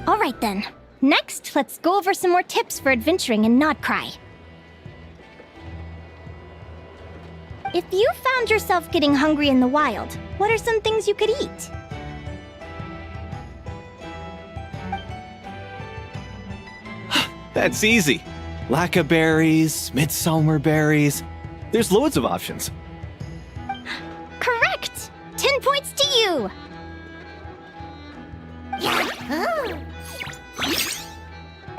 Alright then. Next, let's go over some more tips for adventuring in Nodcry. If you found yourself getting hungry in the wild, what are some things you could eat? That's easy. Lacca berries, midsummer berries. There's loads of options. Correct! 10 points to you!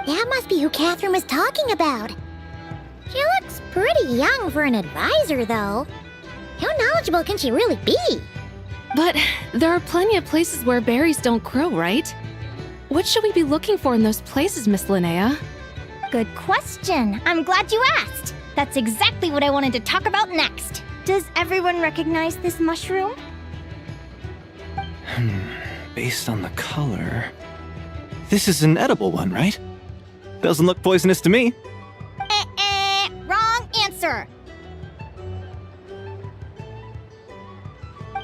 That must be who Catherine was talking about. She looks pretty young for an advisor, though. How knowledgeable can she really be? But there are plenty of places where berries don't grow, right? What should we be looking for in those places, Miss Linnea? Good question. I'm glad you asked. That's exactly what I wanted to talk about next. Does everyone recognize this mushroom? Based on the color... This is an edible one, right? Doesn't look poisonous to me. Wrong answer.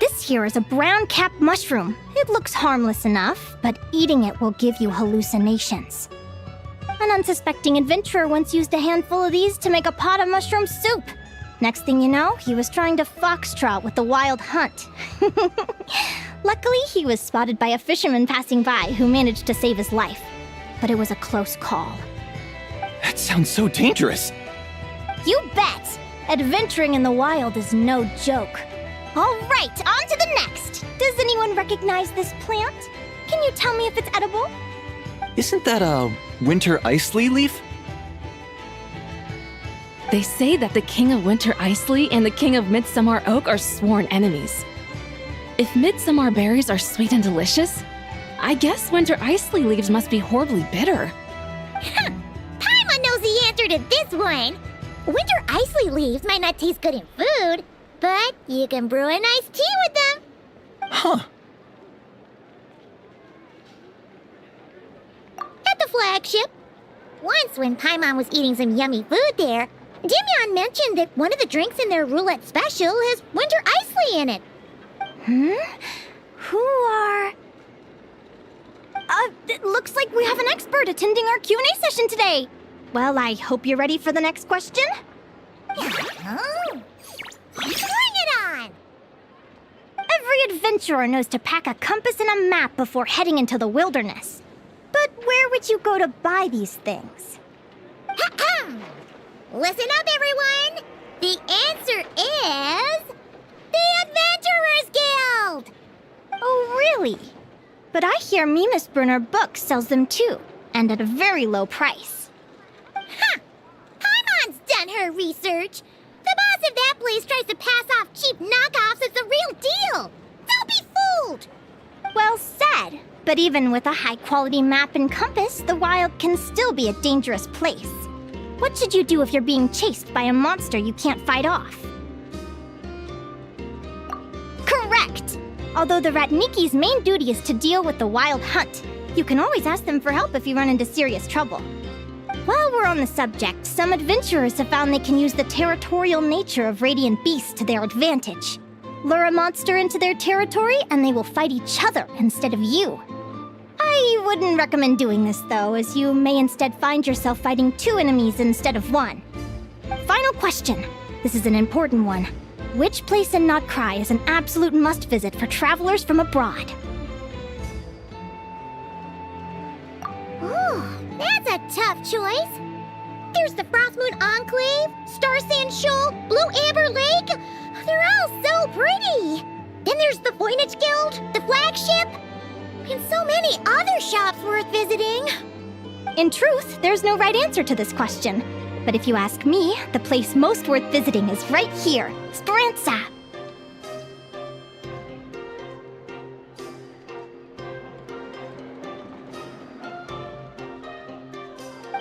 This here is a brown cap mushroom. It looks harmless enough, but eating it will give you hallucinations. An unsuspecting adventurer once used a handful of these to make a pot of mushroom soup. Next thing you know, he was trying to foxtrot with the wild hunt. Luckily, he was spotted by a fisherman passing by who managed to save his life. But it was a close call. That sounds so dangerous. You bet! Adventuring in the wild is no joke. All right, on to the next. Does anyone recognize this plant? Can you tell me if it's edible? Isn't that a winter ice leaf? They say that the King of Winter Icely and the King of Midsummer Oak are sworn enemies. If midsummer berries are sweet and delicious, I guess Winter Icely leaves must be horribly bitter. Paimon knows the answer to this one. Winter Icely leaves might not taste good in food, but you can brew an iced tea with them. Huh. At the flagship. Once, when Paimon was eating some yummy food there, Dimyon mentioned that one of the drinks in their roulette special has winter isley in it. Who are... it looks like we have an expert attending our Q&A session today. Well, I hope you're ready for the next question. Oh. Bring it on! Every adventurer knows to pack a compass and a map before heading into the wilderness. But where would you go to buy these things? Listen up, everyone! The answer is... the Adventurers Guild! Oh, really? But I hear Mimas Brunner Books sells them too, and at a very low price. Ha! Paimon's done her research! The boss of that place tries to pass off cheap knockoffs as the real deal! Don't be fooled! Well said. But even with a high-quality map and compass, the wild can still be a dangerous place. What should you do if you're being chased by a monster you can't fight off? Correct! Although the Ratniki's main duty is to deal with the wild hunt, you can always ask them for help if you run into serious trouble. While we're on the subject, some adventurers have found they can use the territorial nature of radiant beasts to their advantage. Lure a monster into their territory, and they will fight each other instead of you. I wouldn't recommend doing this, though, as you may instead find yourself fighting two enemies instead of one. Final question. This is an important one. Which place in Notcry is an absolute must-visit for travelers from abroad? Ooh, that's a tough choice. There's the Frostmoon Enclave, Star Sand Shoal, Blue Amber Lake. They're all so pretty. Then there's the Voynich Guild, the flagship, and so many other shops worth visiting. In truth, there's no right answer to this question. But if you ask me, the place most worth visiting is right here, Speranza.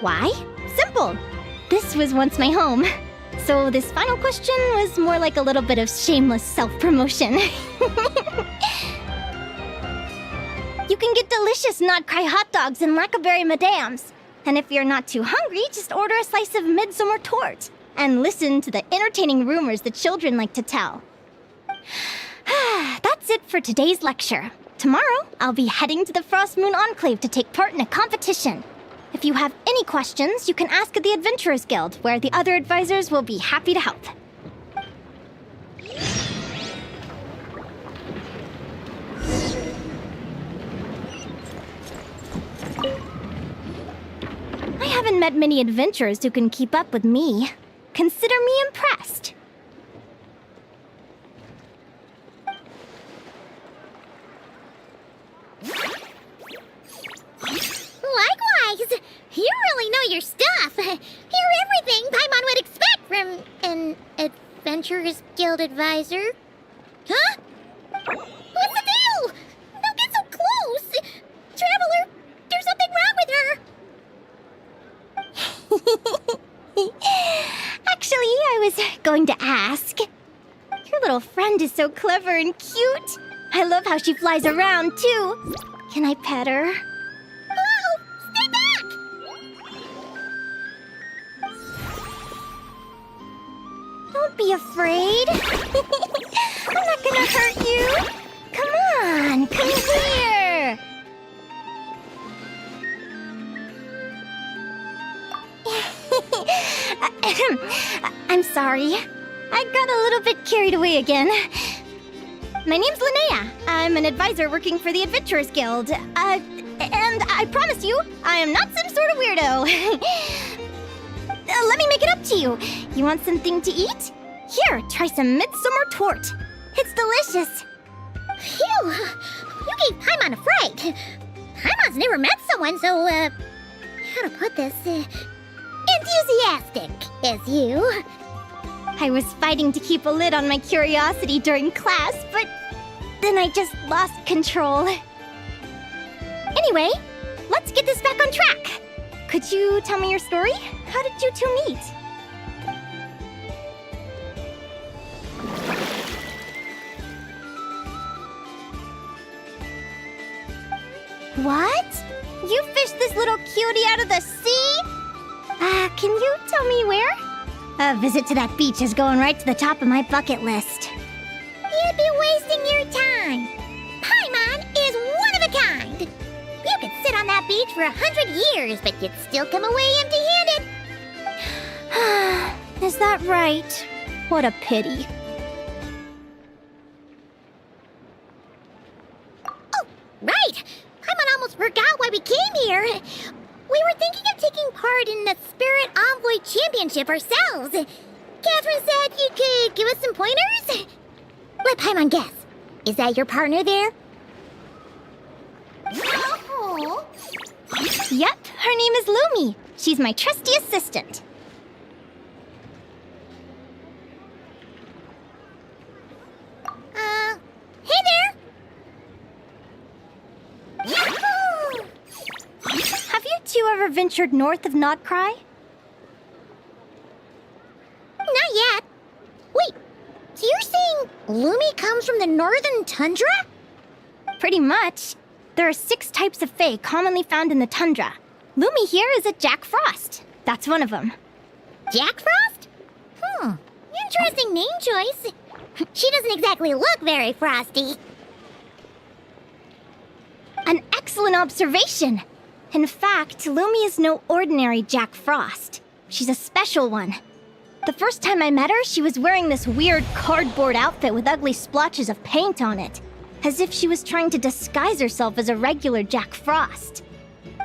Why? Simple. This was once my home. So this final question was more like a little bit of shameless self-promotion. You can get delicious Notcry hot dogs and Lackaberry Madams. And if you're not too hungry, just order a slice of midsummer tort. And listen to the entertaining rumors the children like to tell. That's it for today's lecture. Tomorrow, I'll be heading to the Frostmoon Enclave to take part in a competition. If you have any questions, you can ask at the Adventurers Guild, where the other advisors will be happy to help. I haven't met many adventurers who can keep up with me. Consider me impressed. Likewise! You really know your stuff. You're everything Paimon would expect from an Adventurers Guild advisor. Huh? What's the deal? Don't get so close! Traveler, there's something wrong with her! Actually, I was going to ask. Your little friend is so clever and cute. I love how she flies around, too. Can I pet her? Hello! Stay back! Don't be afraid. I'm not gonna hurt you. Come on, come here. I'm sorry. I got a little bit carried away again. My name's Linnea. I'm an advisor working for the Adventurers Guild. And I promise you, I am not some sort of weirdo. Let me make it up to you. You want something to eat? Here, try some midsummer tort. It's delicious. Phew! You gave Paimon a fright. Paimon's never met someone so, how to put this, enthusiastic as you. I was fighting to keep a lid on my curiosity during class, but then I just lost control. Anyway, let's get this back on track. Could you tell me your story? How did you two meet? What? You fished this little cutie out of the sea? Can you tell me where? A visit to that beach is going right to the top of my bucket list. You'd be wasting your time. Paimon is one of a kind. You could sit on that beach for 100 years, but you'd still come away empty-handed. Is that right? What a pity. Oh, right! Paimon almost forgot why we came here. We were thinking of taking part in the Spirit Envoy Championship ourselves. Catherine said you could give us some pointers? Let Paimon guess. Is that your partner there? Oh. Yep, her name is Lumi. She's my trusty assistant. Hey there! Yahoo! Have you two ever ventured north of Nodcry? Not yet. Wait, so you're saying Lumi comes from the northern tundra? Pretty much. There are 6 types of Fae commonly found in the tundra. Lumi here is a Jack Frost. That's one of them. Jack Frost? Interesting name choice. She doesn't exactly look very frosty. An excellent observation. In fact, Lumi is no ordinary Jack Frost. She's a special one. The first time I met her, she was wearing this weird cardboard outfit with ugly splotches of paint on it, as if she was trying to disguise herself as a regular Jack Frost.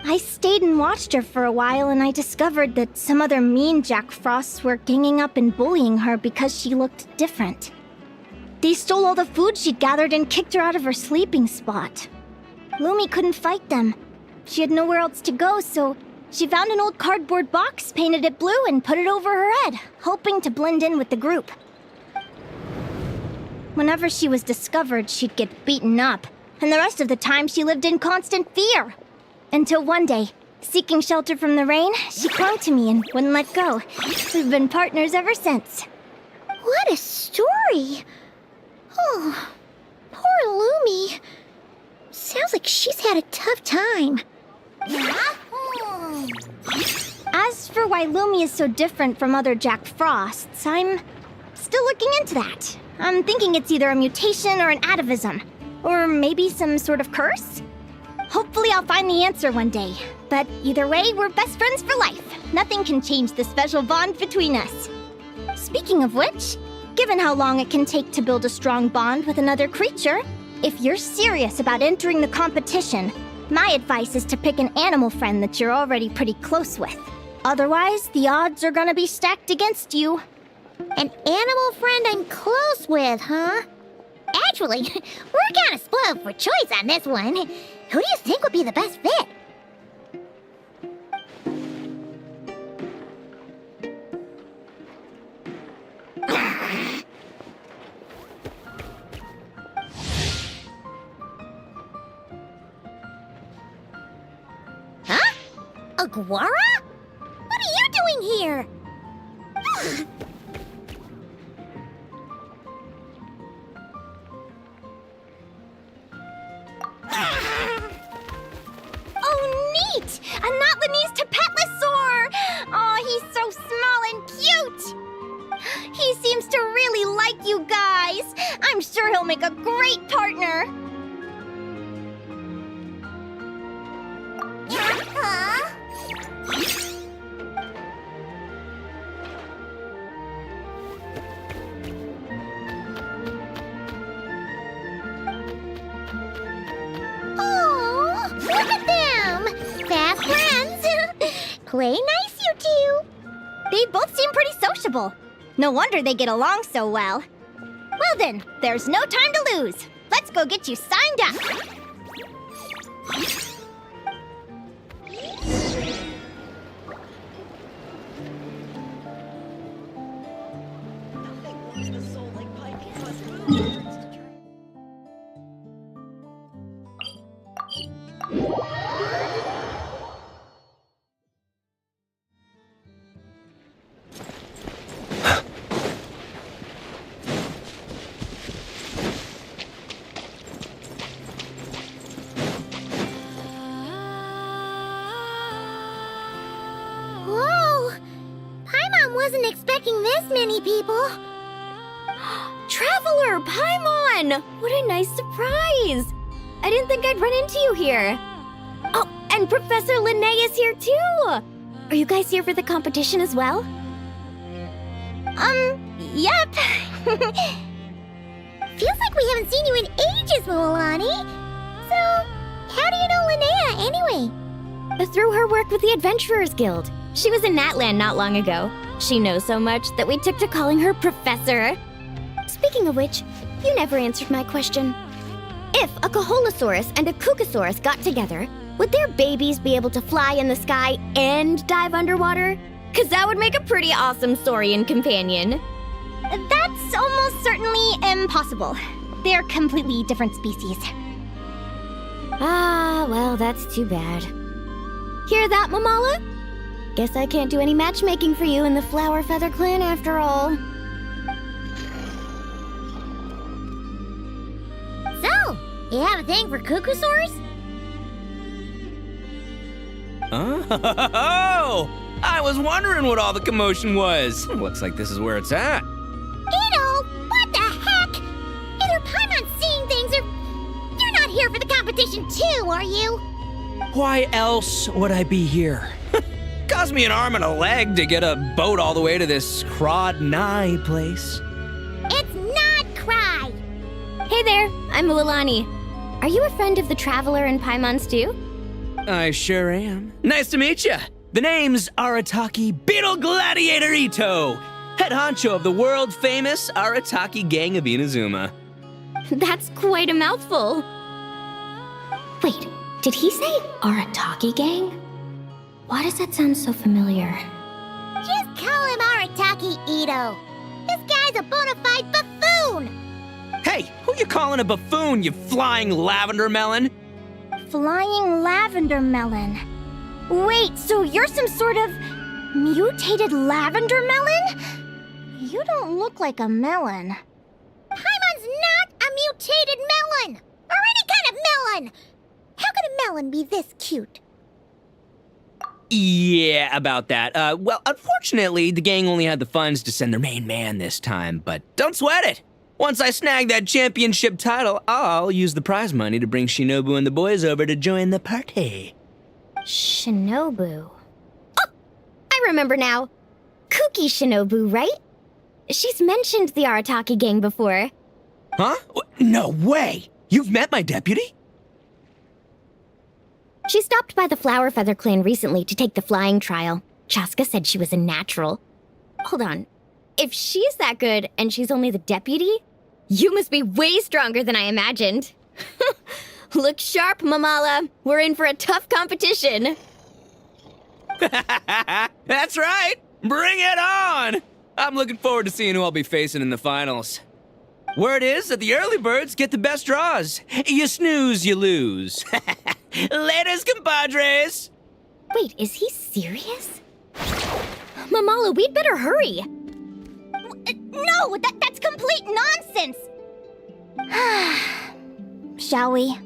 I stayed and watched her for a while, and I discovered that some other mean Jack Frosts were ganging up and bullying her because she looked different. They stole all the food she'd gathered and kicked her out of her sleeping spot. Lumi couldn't fight them. She had nowhere else to go, so she found an old cardboard box, painted it blue, and put it over her head, hoping to blend in with the group. Whenever she was discovered, she'd get beaten up, and the rest of the time she lived in constant fear. Until one day, seeking shelter from the rain, she clung to me and wouldn't let go. We've been partners ever since. What a story! Oh, poor Lumi. Sounds like she's had a tough time. As for why Lumi is so different from other Jack Frosts, I'm still looking into that. I'm thinking it's either a mutation or an atavism. Or maybe some sort of curse? Hopefully I'll find the answer one day. But either way, we're best friends for life. Nothing can change the special bond between us. Speaking of which, given how long it can take to build a strong bond with another creature, if you're serious about entering the competition, my advice is to pick an animal friend that you're already pretty close with. Otherwise, the odds are gonna be stacked against you. An animal friend I'm close with, huh? Actually, we're kind of spoiled for choice on this one. Who do you think would be the best fit? Huh? Aguara? What are you doing here? Oh, neat! A Notlanese Tapetlosaur! Aw, he's so small and cute! He seems to really like you guys. I'm sure he'll make a great partner. Huh? Oh, look at them! Fast friends! Play nice, you two! They both seem pretty sociable. No wonder they get along so well. Well then, there's no time to lose. Let's go get you signed up. many people. Traveler, Paimon! What a nice surprise! I didn't think I'd run into you here. Oh, and Professor Linnae is here too! Are you guys here for the competition as well? Yep. Feels like we haven't seen you in ages, Milani. So, how do you know Linnea anyway? Through her work with the Adventurers Guild. She was in Natland not long ago. She knows so much that we took to calling her Professor. Speaking of which, you never answered my question. If a Kaholosaurus and a Kukasaurus got together, would their babies be able to fly in the sky and dive underwater? 'Cause that would make a pretty awesome saurian companion. That's almost certainly impossible. They're completely different species. Ah, well, that's too bad. Hear that, Mamala? Guess I can't do any matchmaking for you in the Flower Feather Clan after all. So, you have a thing for Kukusaurs? Oh! I was wondering what all the commotion was. Looks like this is where it's at. Ito, what the heck? Either Paimon's seeing things or you're not here for the competition too, are you? Why else would I be here? Cost me an arm and a leg to get a boat all the way to this Crod Nye place. It's not Cry. Hey there, I'm Milani. Are you a friend of the Traveler and Paimon's too? I sure am. Nice to meet you. The name's Arataki Beetle Gladiator Ito, head honcho of the world-famous Arataki gang of Inazuma. That's quite a mouthful. Wait, did he say Arataki Gang? Why does that sound so familiar? Just call him Arataki Ito. This guy's a bona fide buffoon. Hey, who you calling a buffoon, you flying lavender melon? Flying lavender melon. Wait, so you're some sort of mutated lavender melon? You don't look like a melon. Paimon's not a mutated melon, or any kind of melon. How could a melon be this cute? Yeah, about that. Well, unfortunately, the gang only had the funds to send their main man this time, but don't sweat it. Once I snag that championship title, I'll use the prize money to bring Shinobu and the boys over to join the party. Shinobu. Oh, I remember now. Kuki Shinobu, right? She's mentioned the Arataki Gang before. Huh? No way! You've met my deputy? She stopped by the Flower Feather Clan recently to take the flying trial. Chaska said she was a natural. Hold on. If she's that good and she's only the deputy, you must be way stronger than I imagined. Look sharp, Mamala. We're in for a tough competition. That's right! Bring it on! I'm looking forward to seeing who I'll be facing in the finals. Word is that the early birds get the best draws. You snooze, you lose. Laters, compadres! Wait, is he serious? Mamala, we'd better hurry. No, that's complete nonsense! Shall we?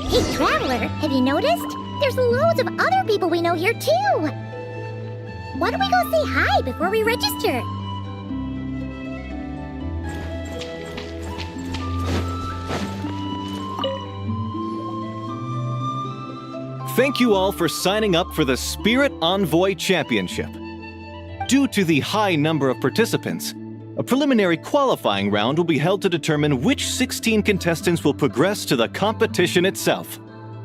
Hey, Traveler, have you noticed? There's loads of other people we know here too. Why don't we go say hi before we register? Thank you all for signing up for the Spirit Envoy Championship. Due to the high number of participants, a preliminary qualifying round will be held to determine which 16 contestants will progress to the competition itself.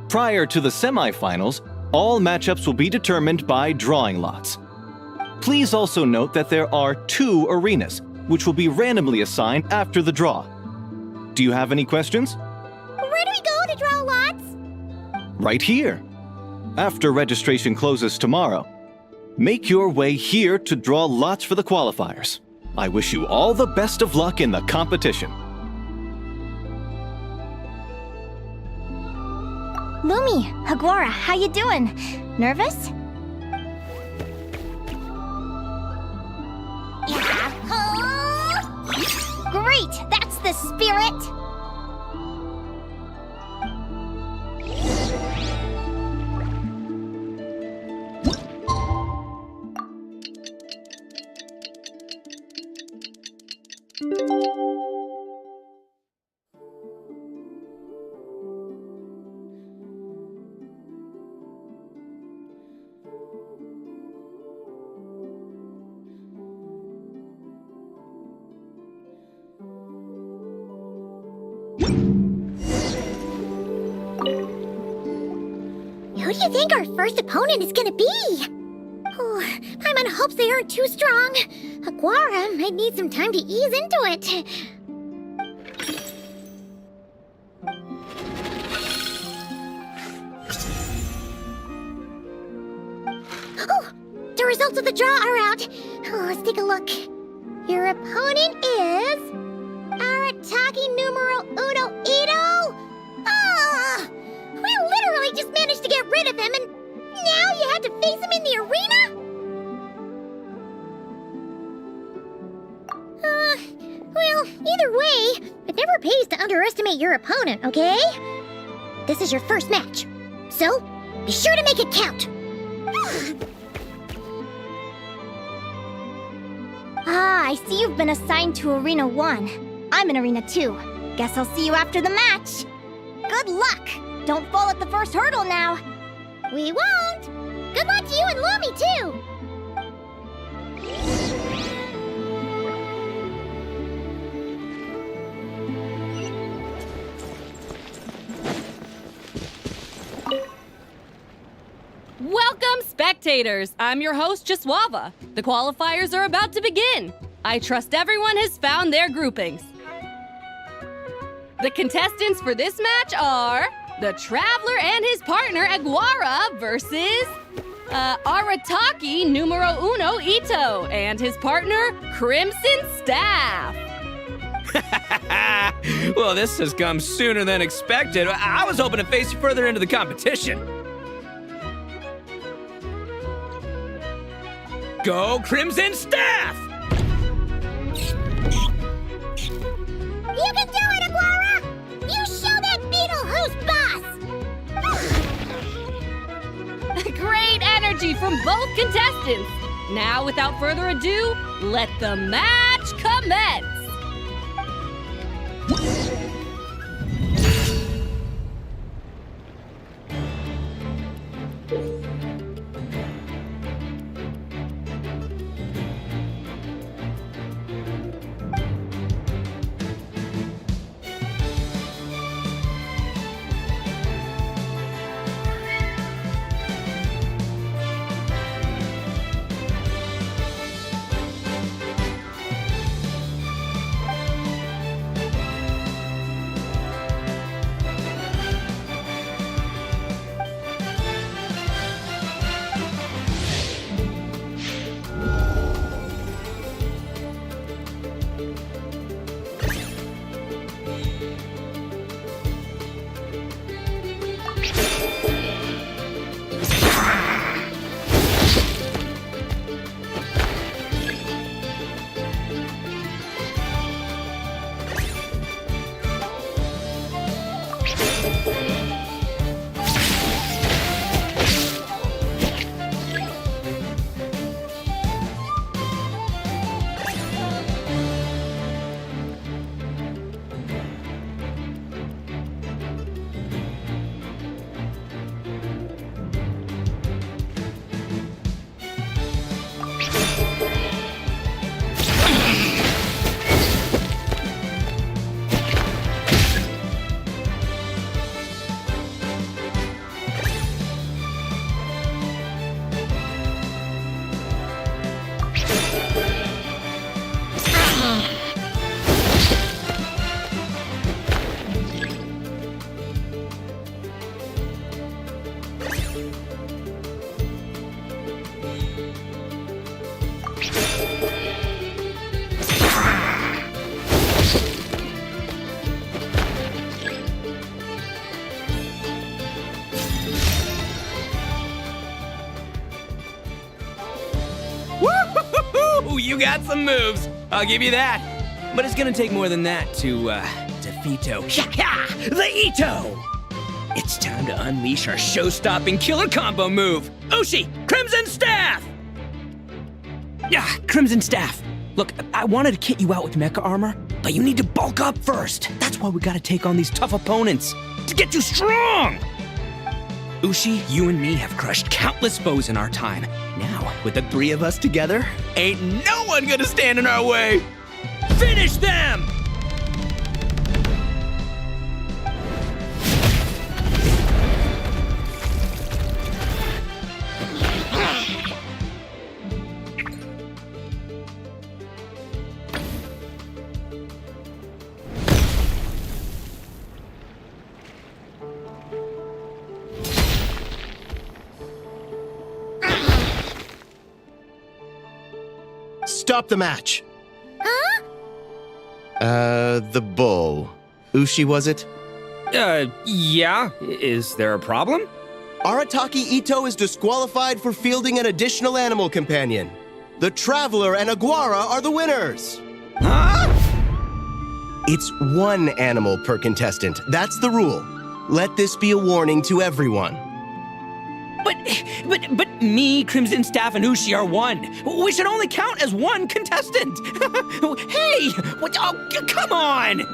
Prior to the semifinals, all matchups will be determined by drawing lots. Please also note that there are 2 arenas, which will be randomly assigned after the draw. Do you have any questions? Where do we go to draw lots? Right here. After registration closes tomorrow, make your way here to draw lots for the qualifiers. I wish you all the best of luck in the competition. Lumi, Hagwara, how you doing? Nervous? Great, that's the spirit! Who do you think our first opponent is gonna be? Oh, Paimon hopes they aren't too strong. Aguara might need some time to ease into it. Oh, the results of the draw are out. Oh, let's take a look. Your opponent is Arataki numero uno Ito. Ah, we literally just managed to get rid of him, and now you have to face him in the arena? Well, either way, it never pays to underestimate your opponent, okay? This is your first match, so be sure to make it count. Ah, I see you've been assigned to Arena 1. I'm in Arena 2. Guess I'll see you after the match. Good luck! Don't fall at the first hurdle now. We won't! Good luck to you and Lumi, too! Welcome, spectators! I'm your host, Jaswava. The qualifiers are about to begin. I trust everyone has found their groupings. The contestants for this match are the Traveler and his partner, Aguara, versus Arataki numero uno Ito and his partner, Crimson Staff. Well, this has come sooner than expected. I was hoping to face you further into the competition. Go Crimson Staff! You can do it, Aguara! You show that beetle who's boss! Great energy from both contestants. Now, without further ado, let the match commence. Woo! You got some moves. I'll give you that. But it's gonna take more than that to defeat GACHA, the Ito. It's time to unleash our show-stopping killer combo move. Ushi, Crimson Staff! Crimson Staff. Look, I wanted to kit you out with mecha armor, but you need to bulk up first. That's why we gotta take on these tough opponents, to get you strong! Ushi, you and me have crushed countless foes in our time. Now, with the three of us together, ain't no one gonna stand in our way! Finish them! Stop the match! Huh? The bull. Ushi, was it? Yeah. Is there a problem? Arataki Ito is disqualified for fielding an additional animal companion. The Traveler and Aguara are the winners! Huh? It's one animal per contestant. That's the rule. Let this be a warning to everyone. But me, Crimson Staff, and Ushi are one. We should only count as one contestant. Hey! What? Oh, come on!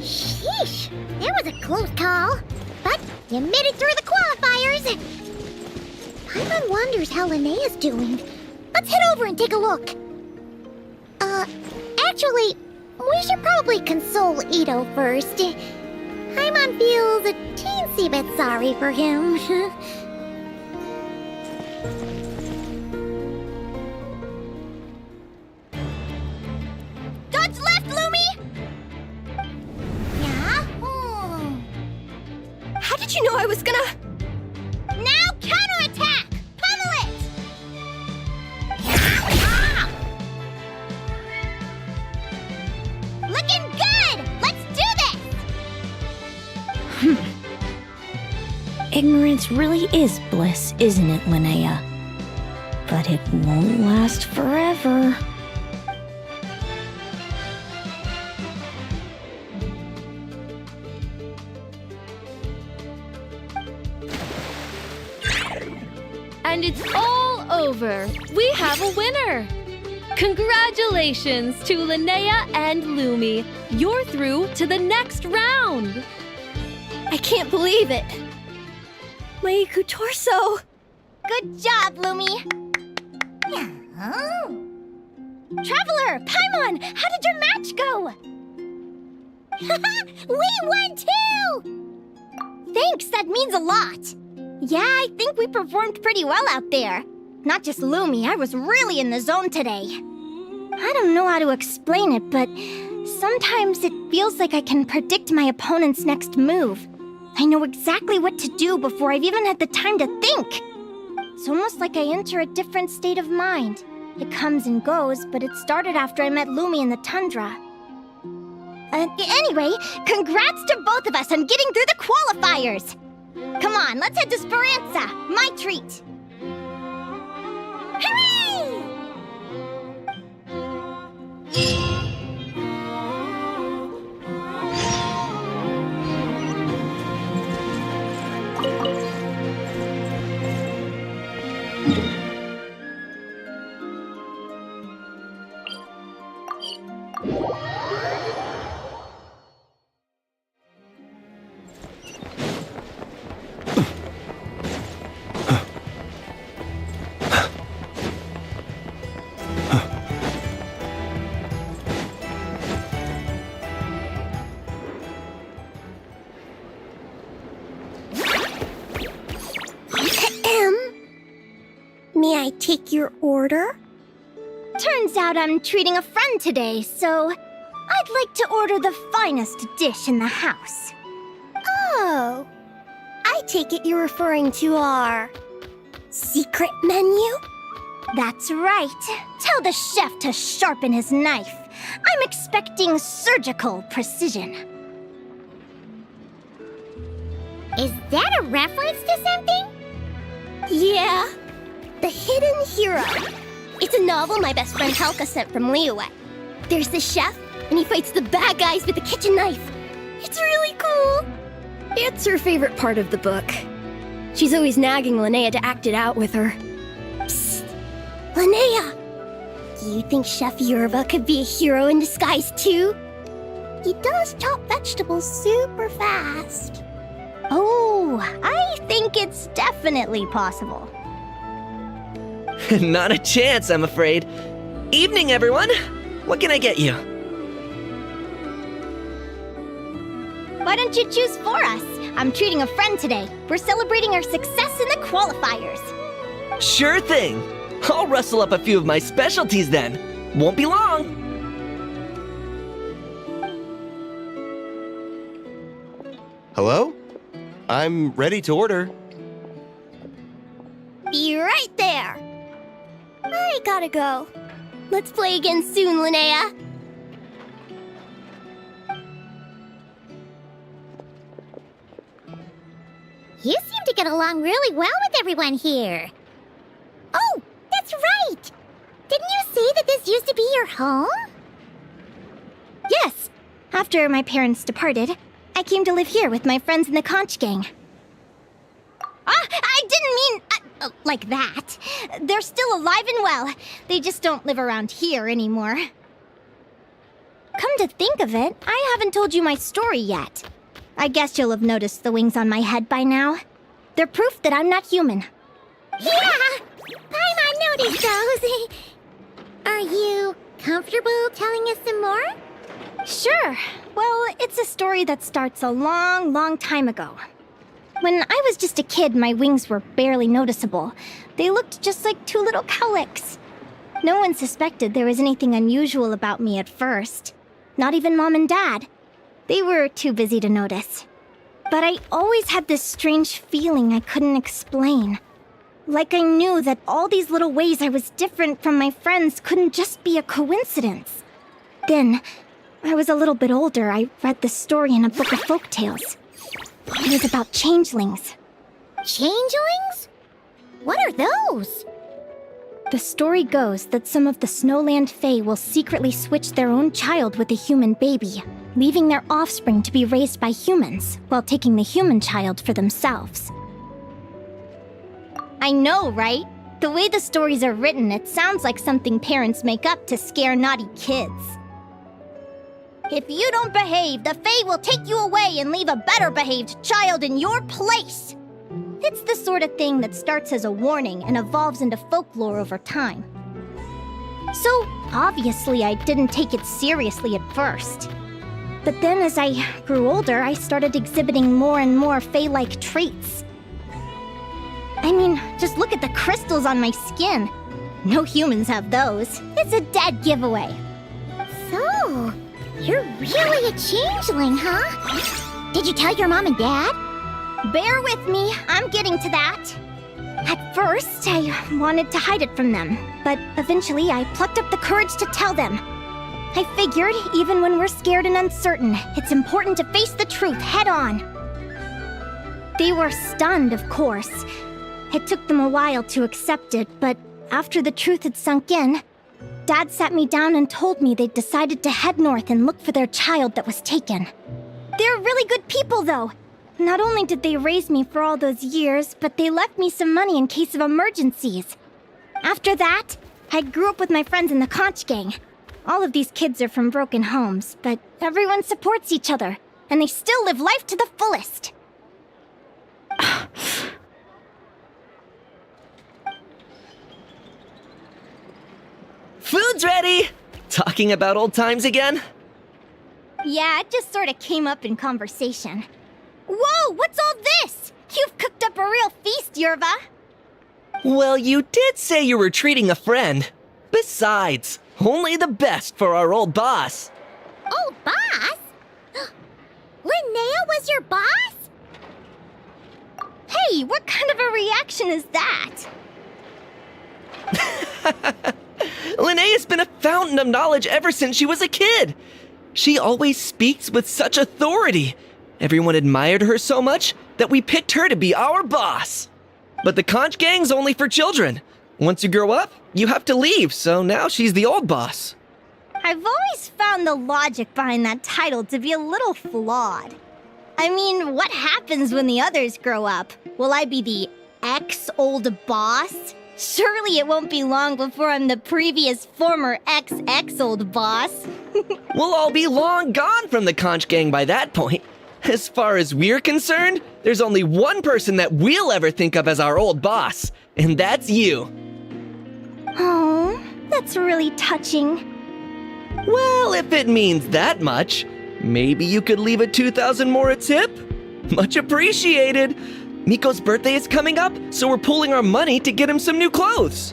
Sheesh, that was a close call. But you made it through the qualifiers. Paimon wonders how Linnea's doing. Let's head over and take a look. Actually, we should probably console Ito first. Paimon feels a teensy bit sorry for him. Dodge left, Lumi! Yeah? How did you know I was gonna... Now counterattack! Pummel it! Looking good! Let's do this! Ignorance really is bliss, isn't it, Linnea? But it won't last forever. And it's all over. We have a winner. Congratulations to Linnea and Lumi. You're through to the next round. I can't believe it. My Iku torso. Good job, Lumi! Traveler, Paimon, how did your match go? We won too! Thanks, that means a lot. Yeah, I think we performed pretty well out there. Not just Lumi, I was really in the zone today. I don't know how to explain it, but sometimes it feels like I can predict my opponent's next move. I know exactly what to do before I've even had the time to think. It's almost like I enter a different state of mind. It comes and goes, but it started after I met Lumi in the tundra. Anyway, congrats to both of us on getting through the qualifiers! Come on, let's head to Speranza, my treat! Hooray! May I take your order? Turns out I'm treating a friend today, so I'd like to order the finest dish in the house. Oh. I take it you're referring to our secret menu? That's right. Tell the chef to sharpen his knife. I'm expecting surgical precision. Is that a reference to something? Yeah. The Hidden Hero. It's a novel my best friend Halka sent from Liyue. There's the chef, and he fights the bad guys with a kitchen knife. It's really cool. It's her favorite part of the book. She's always nagging Linnea to act it out with her. Psst. Linnea! Do you think Chef Yerba could be a hero in disguise too? He does chop vegetables super fast. Oh, I think it's definitely possible. Not a chance, I'm afraid. Evening, everyone. What can I get you? Why don't you choose for us? I'm treating a friend today. We're celebrating our success in the qualifiers. Sure thing. I'll rustle up a few of my specialties then. Won't be long. Hello? I'm ready to order. Be right there. I gotta go. Let's play again soon, Linnea. You seem to get along really well with everyone here. Oh, that's right! Didn't you say that this used to be your home? Yes. After my parents departed, I came to live here with my friends in the conch gang. I didn't mean like that. They're still alive and well. They just don't live around here anymore. Come to think of it, I haven't told you my story yet. I guess you'll have noticed the wings on my head by now. They're proof that I'm not human. Yeah! Paimon noticed those. Are you comfortable telling us some more? Sure. Well, it's a story that starts a long, long time ago. When I was just a kid, my wings were barely noticeable. They looked just like two little cowlicks. No one suspected there was anything unusual about me at first. Not even Mom and Dad. They were too busy to notice. But I always had this strange feeling I couldn't explain. Like I knew that all these little ways I was different from my friends couldn't just be a coincidence. Then, when I was a little bit older, I read this story in a book of folktales. It was about changelings. Changelings? What are those? The story goes that some of the Snowland Fae will secretly switch their own child with a human baby, leaving their offspring to be raised by humans, while taking the human child for themselves. I know, right? The way the stories are written, it sounds like something parents make up to scare naughty kids. If you don't behave, the Fae will take you away and leave a better-behaved child in your place. It's the sort of thing that starts as a warning and evolves into folklore over time. So, obviously, I didn't take it seriously at first. But then as I grew older, I started exhibiting more and more Fae-like traits. I mean, just look at the crystals on my skin. No humans have those. It's a dead giveaway. So, you're really a changeling, huh? Did you tell your mom and dad? Bear with me, I'm getting to that. At first, I wanted to hide it from them, but eventually I plucked up the courage to tell them. I figured, even when we're scared and uncertain, it's important to face the truth head on. They were stunned, of course. It took them a while to accept it, but after the truth had sunk in, Dad sat me down and told me they'd decided to head north and look for their child that was taken. They're really good people, though. Not only did they raise me for all those years, but they left me some money in case of emergencies. After that, I grew up with my friends in the conch gang. All of these kids are from broken homes, but everyone supports each other, and they still live life to the fullest. Food's ready! Talking about old times again? Yeah, it just sort of came up in conversation. Whoa, what's all this? You've cooked up a real feast, Yerva. Well, you did say you were treating a friend. Besides, only the best for our old boss. Old boss? Linnea was your boss? Hey, what kind of a reaction is that? Linnea's been a fountain of knowledge ever since she was a kid. She always speaks with such authority. Everyone admired her so much that we picked her to be our boss. But the conch gang's only for children. Once you grow up, you have to leave, so now she's the old boss. I've always found the logic behind that title to be a little flawed. I mean, what happens when the others grow up? Will I be the ex-old boss? Surely it won't be long before I'm the previous former ex-old boss. We'll all be long gone from the conch gang by that point. As far as we're concerned, there's only one person that we'll ever think of as our old boss, and that's you. Oh, that's really touching. Well, if it means that much, maybe you could leave a 2,000 more a tip? Much appreciated. Miko's birthday is coming up, so we're pooling our money to get him some new clothes.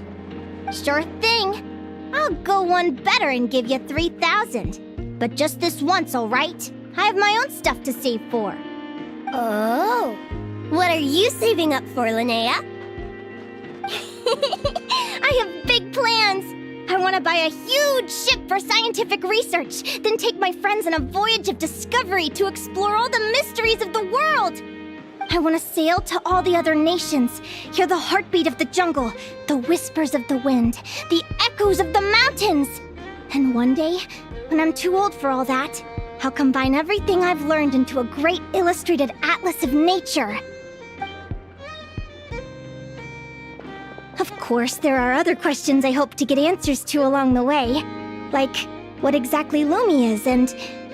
Sure thing. I'll go one better and give you 3,000. But just this once, all right? I have my own stuff to save for. Oh, what are you saving up for, Linnea? I have big plans! I want to buy a huge ship for scientific research, then take my friends on a voyage of discovery to explore all the mysteries of the world! I want to sail to all the other nations, hear the heartbeat of the jungle, the whispers of the wind, the echoes of the mountains! And one day, when I'm too old for all that, I'll combine everything I've learned into a great illustrated atlas of nature. Of course, there are other questions I hope to get answers to along the way. Like, what exactly Lumi is and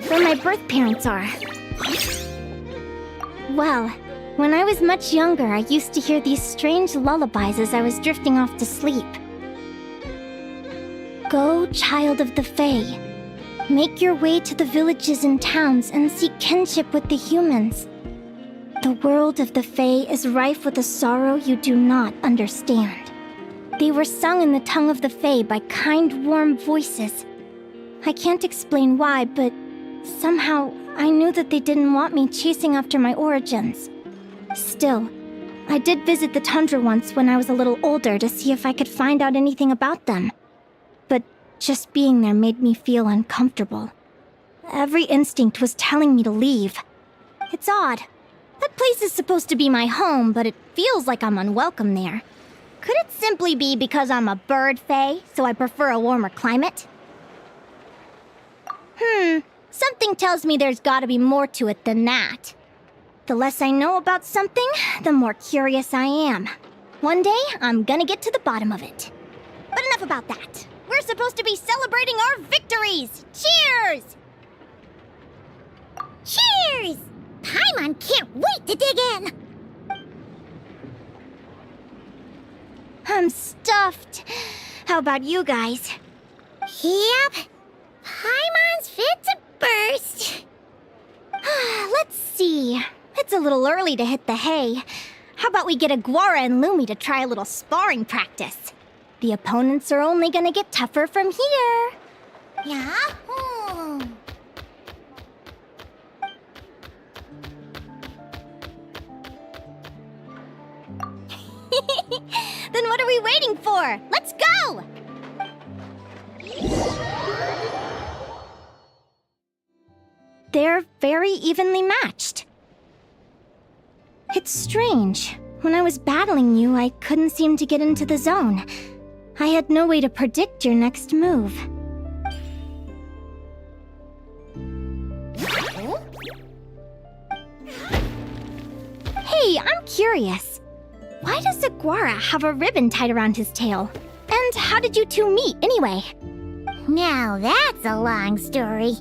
where my birth parents are. Well, when I was much younger, I used to hear these strange lullabies as I was drifting off to sleep. Go, child of the Fae. Make your way to the villages and towns and seek kinship with the humans. The world of the Fae is rife with a sorrow you do not understand. They were sung in the tongue of the Fae by kind, warm voices. I can't explain why, but somehow I knew that they didn't want me chasing after my origins. Still, I did visit the tundra once when I was a little older to see if I could find out anything about them. But just being there made me feel uncomfortable. Every instinct was telling me to leave. It's odd. That place is supposed to be my home, but it feels like I'm unwelcome there. Could it simply be because I'm a bird fae, so I prefer a warmer climate? Something tells me there's gotta be more to it than that. The less I know about something, the more curious I am. One day, I'm gonna get to the bottom of it. But enough about that. We're supposed to be celebrating our victories! Cheers! Cheers! Paimon can't wait to dig in! I'm stuffed. How about you guys? Yep. Paimon's fit to burst. Let's see. It's a little early to hit the hay. How about we get Aguara and Lumi to try a little sparring practice? The opponents are only gonna get tougher from here. Yeah? Then what are we waiting for? Let's go! They're very evenly matched. It's strange. When I was battling you, I couldn't seem to get into the zone. I had no way to predict your next move. Hey, I'm curious. Why does Aguara have a ribbon tied around his tail? And how did you two meet, anyway? Now that's a long story.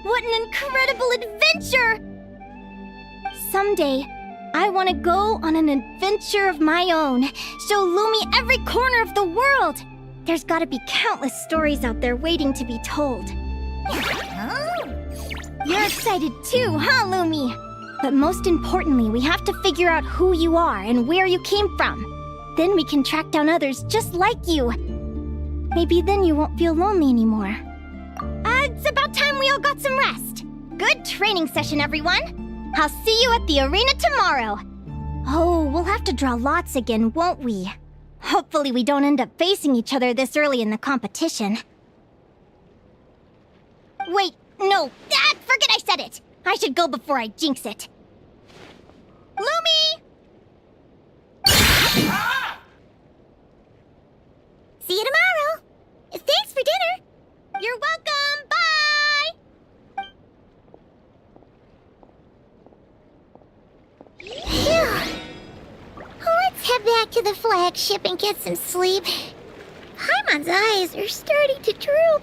What an incredible adventure! Someday, I want to go on an adventure of my own. Show Lumi every corner of the world. There's gotta be countless stories out there waiting to be told. You're excited too, huh, Lumi? But most importantly, we have to figure out who you are and where you came from. Then we can track down others just like you. Maybe then you won't feel lonely anymore. It's about time we all got some rest. Good training session, everyone. I'll see you at the arena tomorrow. Oh, we'll have to draw lots again, won't we? Hopefully we don't end up facing each other this early in the competition. Wait, no. Forget I said it. I should go before I jinx it. Lumi! See you tomorrow. Thanks for dinner. You're welcome. Bye! Phew. Let's head back to the flagship and get some sleep. Paimon's eyes are starting to droop.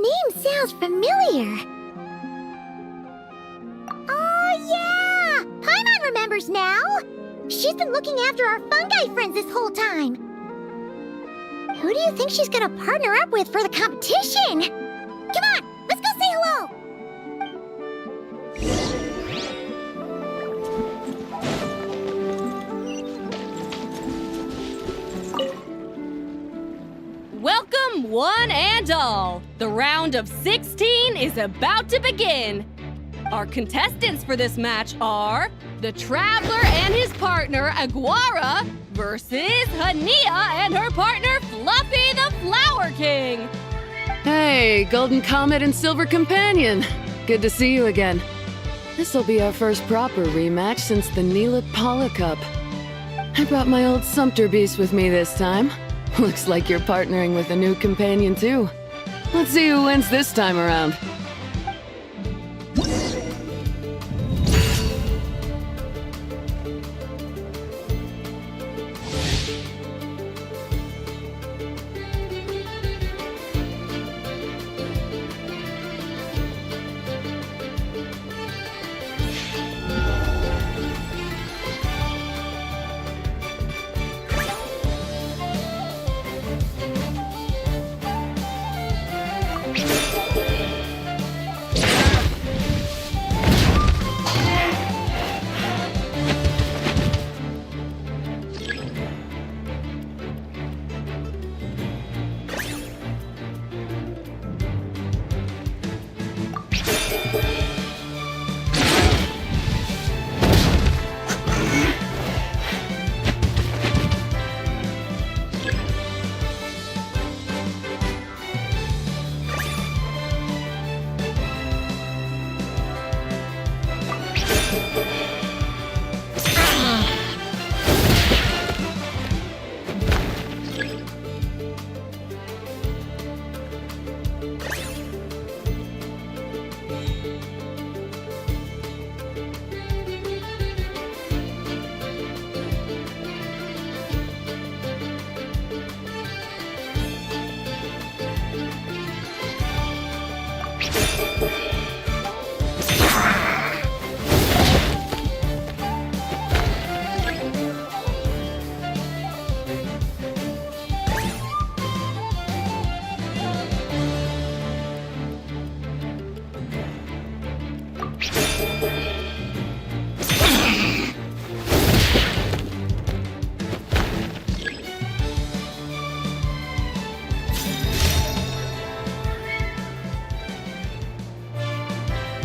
name sounds familiar. Oh, yeah! Paimon remembers now! She's been looking after our fungi friends this whole time. Who do you think she's gonna partner up with for the competition? Come on, let's go say hello! Welcome, one and all! The round of 16 is about to begin! Our contestants for this match are the Traveler and his partner, Aguara, versus Hania and her partner, Fluffy the Flower King! Hey, Golden Comet and Silver Companion. Good to see you again. This'll be our first proper rematch since the Neela Paula Cup. I brought my old Sumpter Beast with me this time. Looks like you're partnering with a new companion too. Let's see who wins this time around.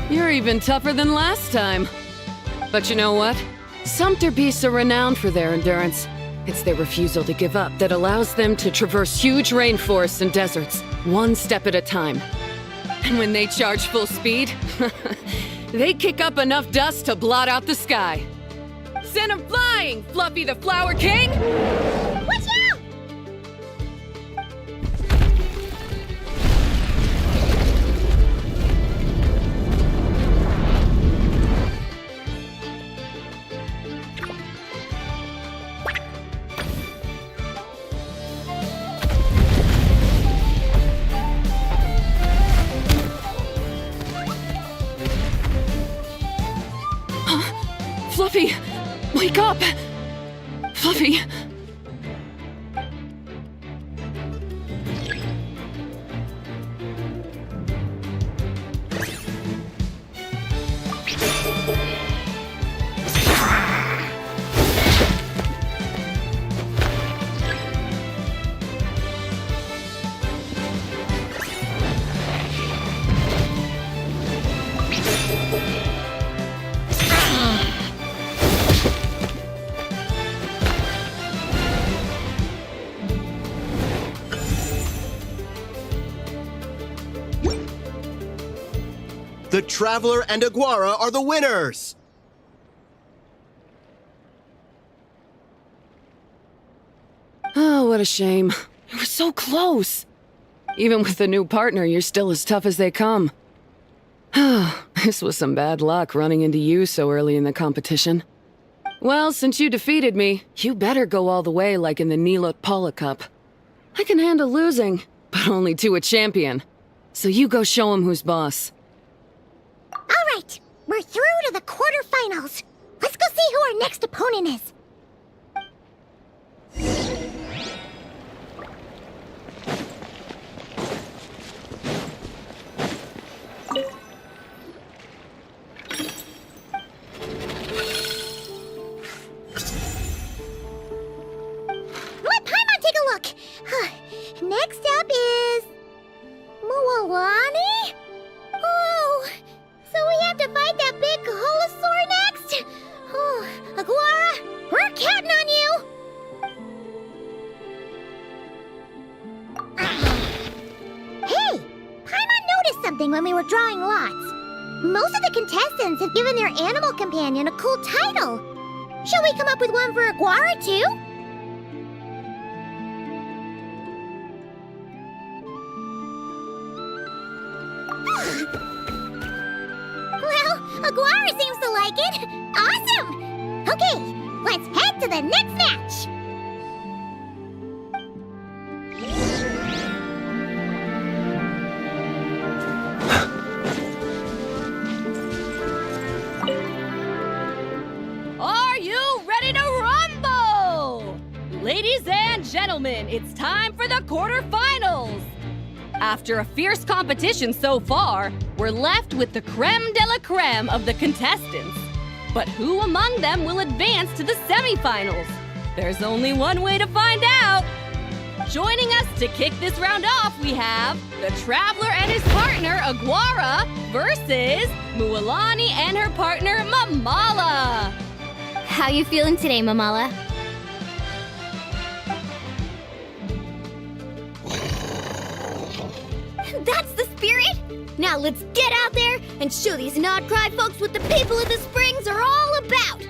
You're even tougher than last time. But you know what? Sumpter beasts are renowned for their endurance. It's their refusal to give up that allows them to traverse huge rainforests and deserts, one step at a time. And when they charge full speed, they kick up enough dust to blot out the sky. Send 'em flying, Fluffy the Flower King! Watch out! Fluffy! Wake up! Fluffy! The Traveler and Aguara are the winners! Oh, what a shame. You were so close. Even with a new partner, you're still as tough as they come. This was some bad luck running into you so early in the competition. Well, since you defeated me, you better go all the way like in the Neela Paula Cup. I can handle losing, but only to a champion. So you go show him who's boss. All right, we're through to the quarterfinals. Let's go see who our next opponent is. Let Paimon take a look. Next up is Mualani? Oh, so we have to fight that big holosaur next? Oh, Aguara, we're counting on you! Hey, Paimon noticed something when we were drawing lots. Most of the contestants have given their animal companion a cool title. Shall we come up with one for Aguara, too? Well, Aguara seems to like it. Awesome! Okay, let's head to the next match. Are you ready to rumble? Ladies and gentlemen, it's time for the quarterfinals. After a fierce competition so far, we're left with the creme de la creme of the contestants. But who among them will advance to the semifinals? There's only one way to find out. Joining us to kick this round off, we have the Traveler and his partner, Aguara, versus Mualani and her partner, Mamala. How you feeling today, Mamala? That's the spirit! Now let's get out there and show these Nod-Cry folks what the people of the Springs are all about!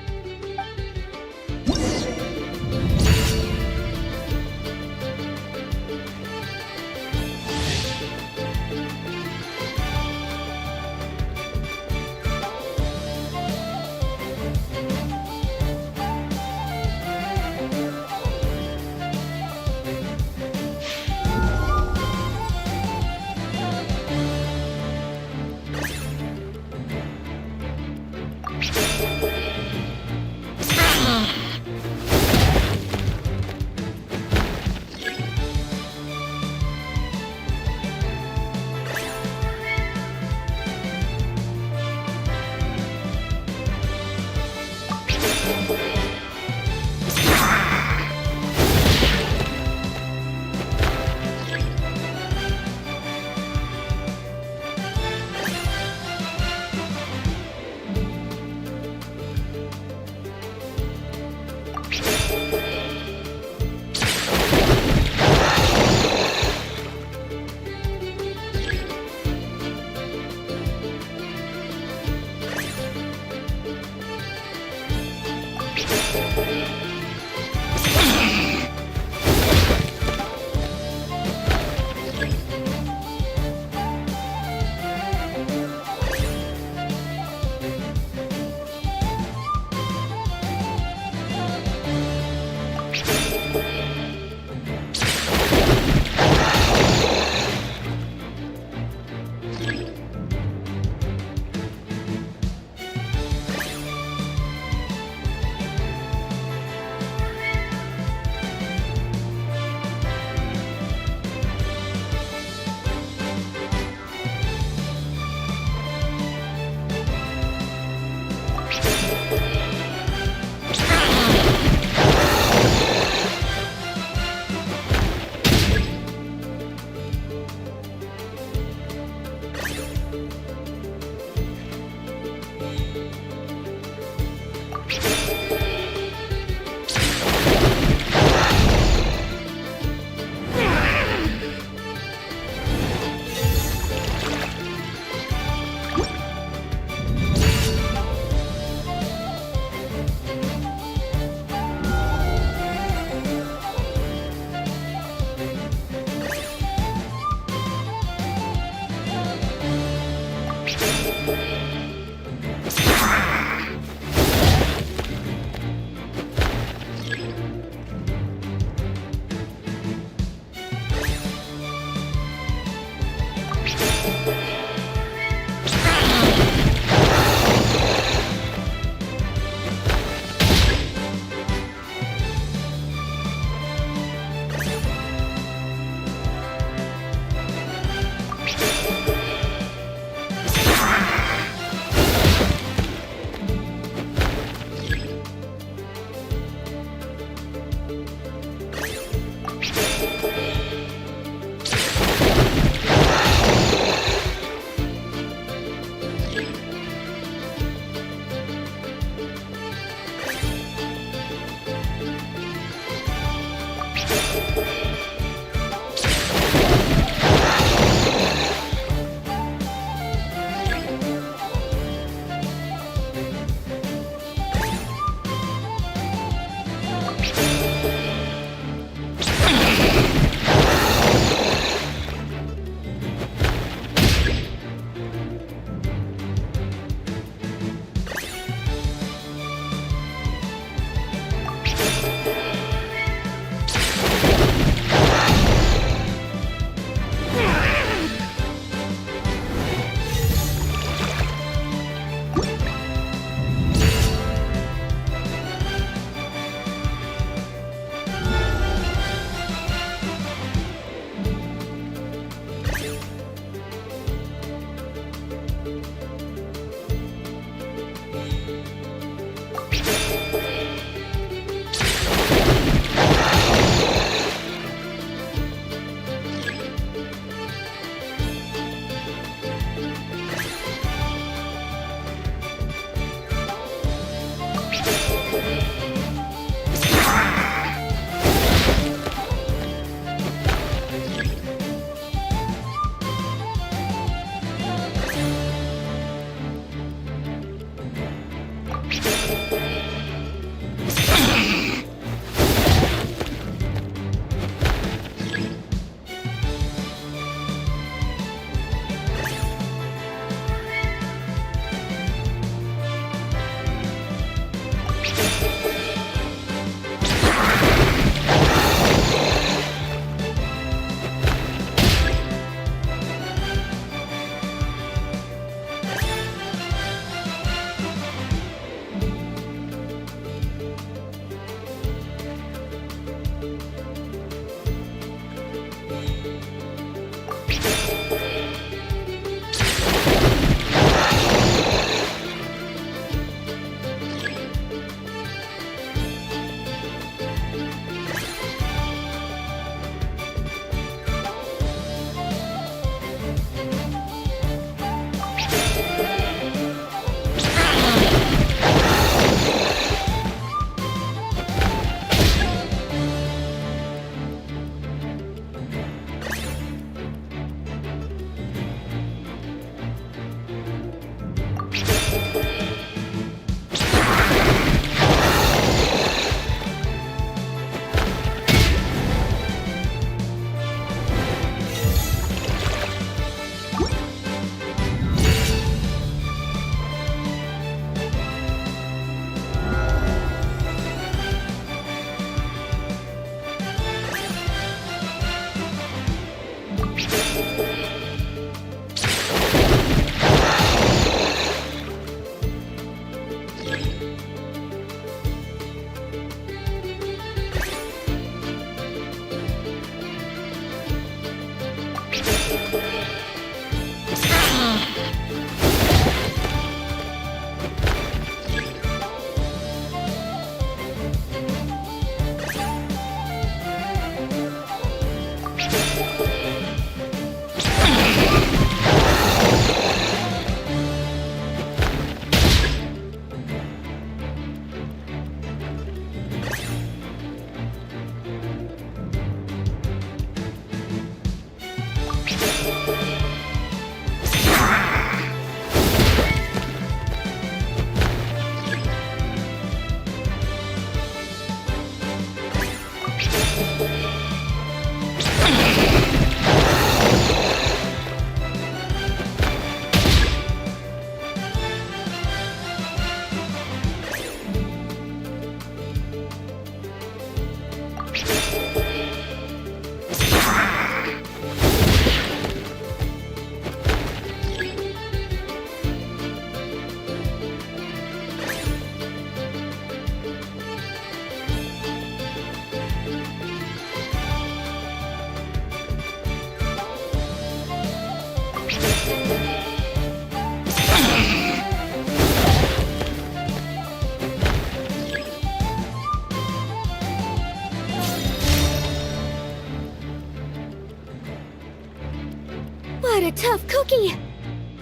Tough cookie.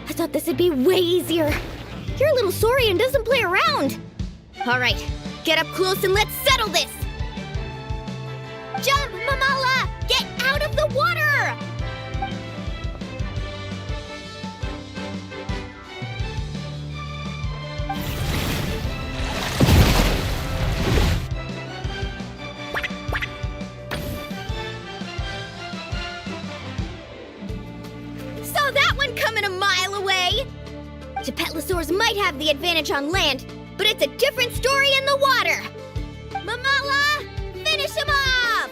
I thought this would be way easier. Your little Saurian doesn't play around. All right, get up close and let's settle this. Jump, Mamala! Get out of the water! Saw that one coming a mile away! Gepetlosaurs might have the advantage on land, but it's a different story in the water! Mamala! Finish him off!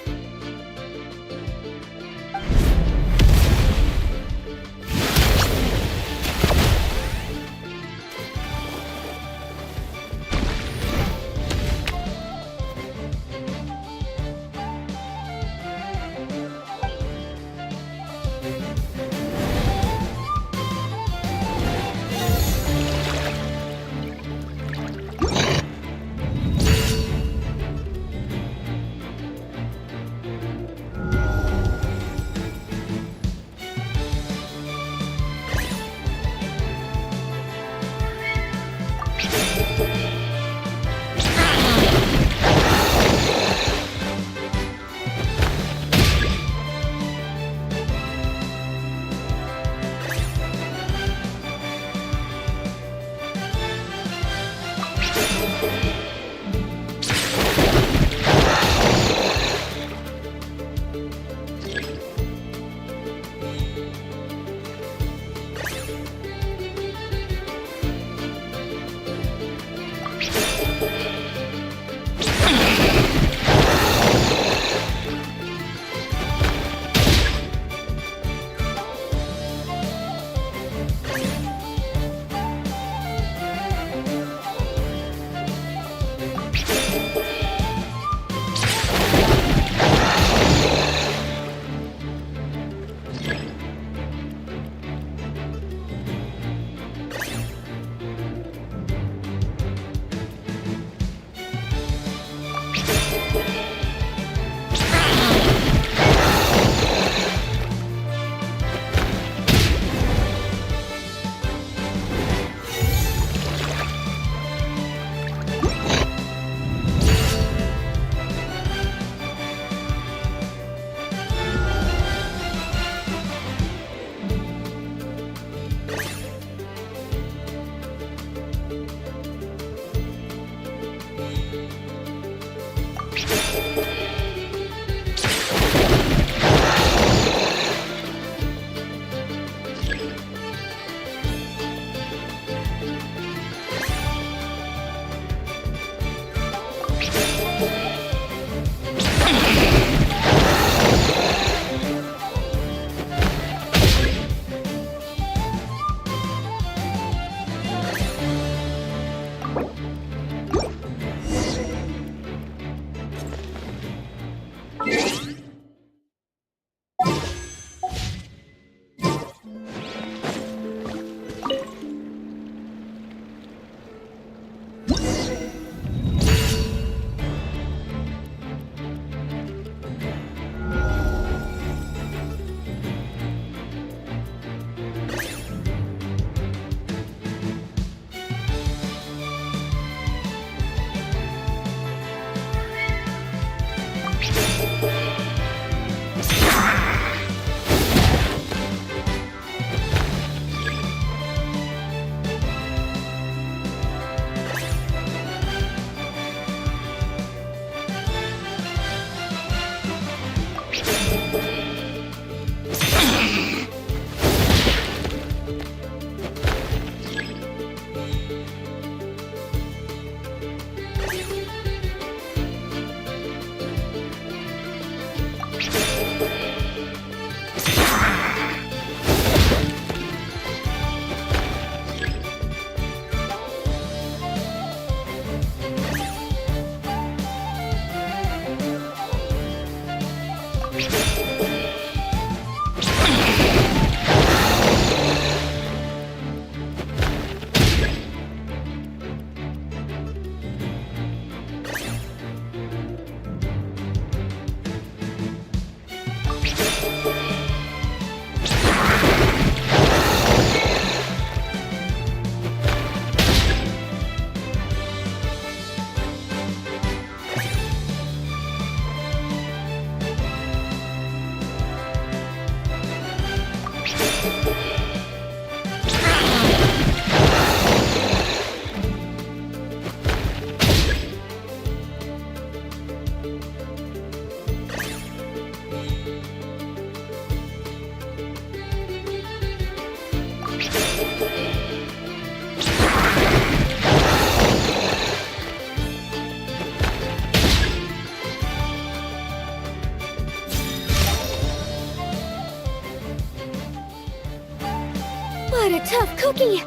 What a tough cookie!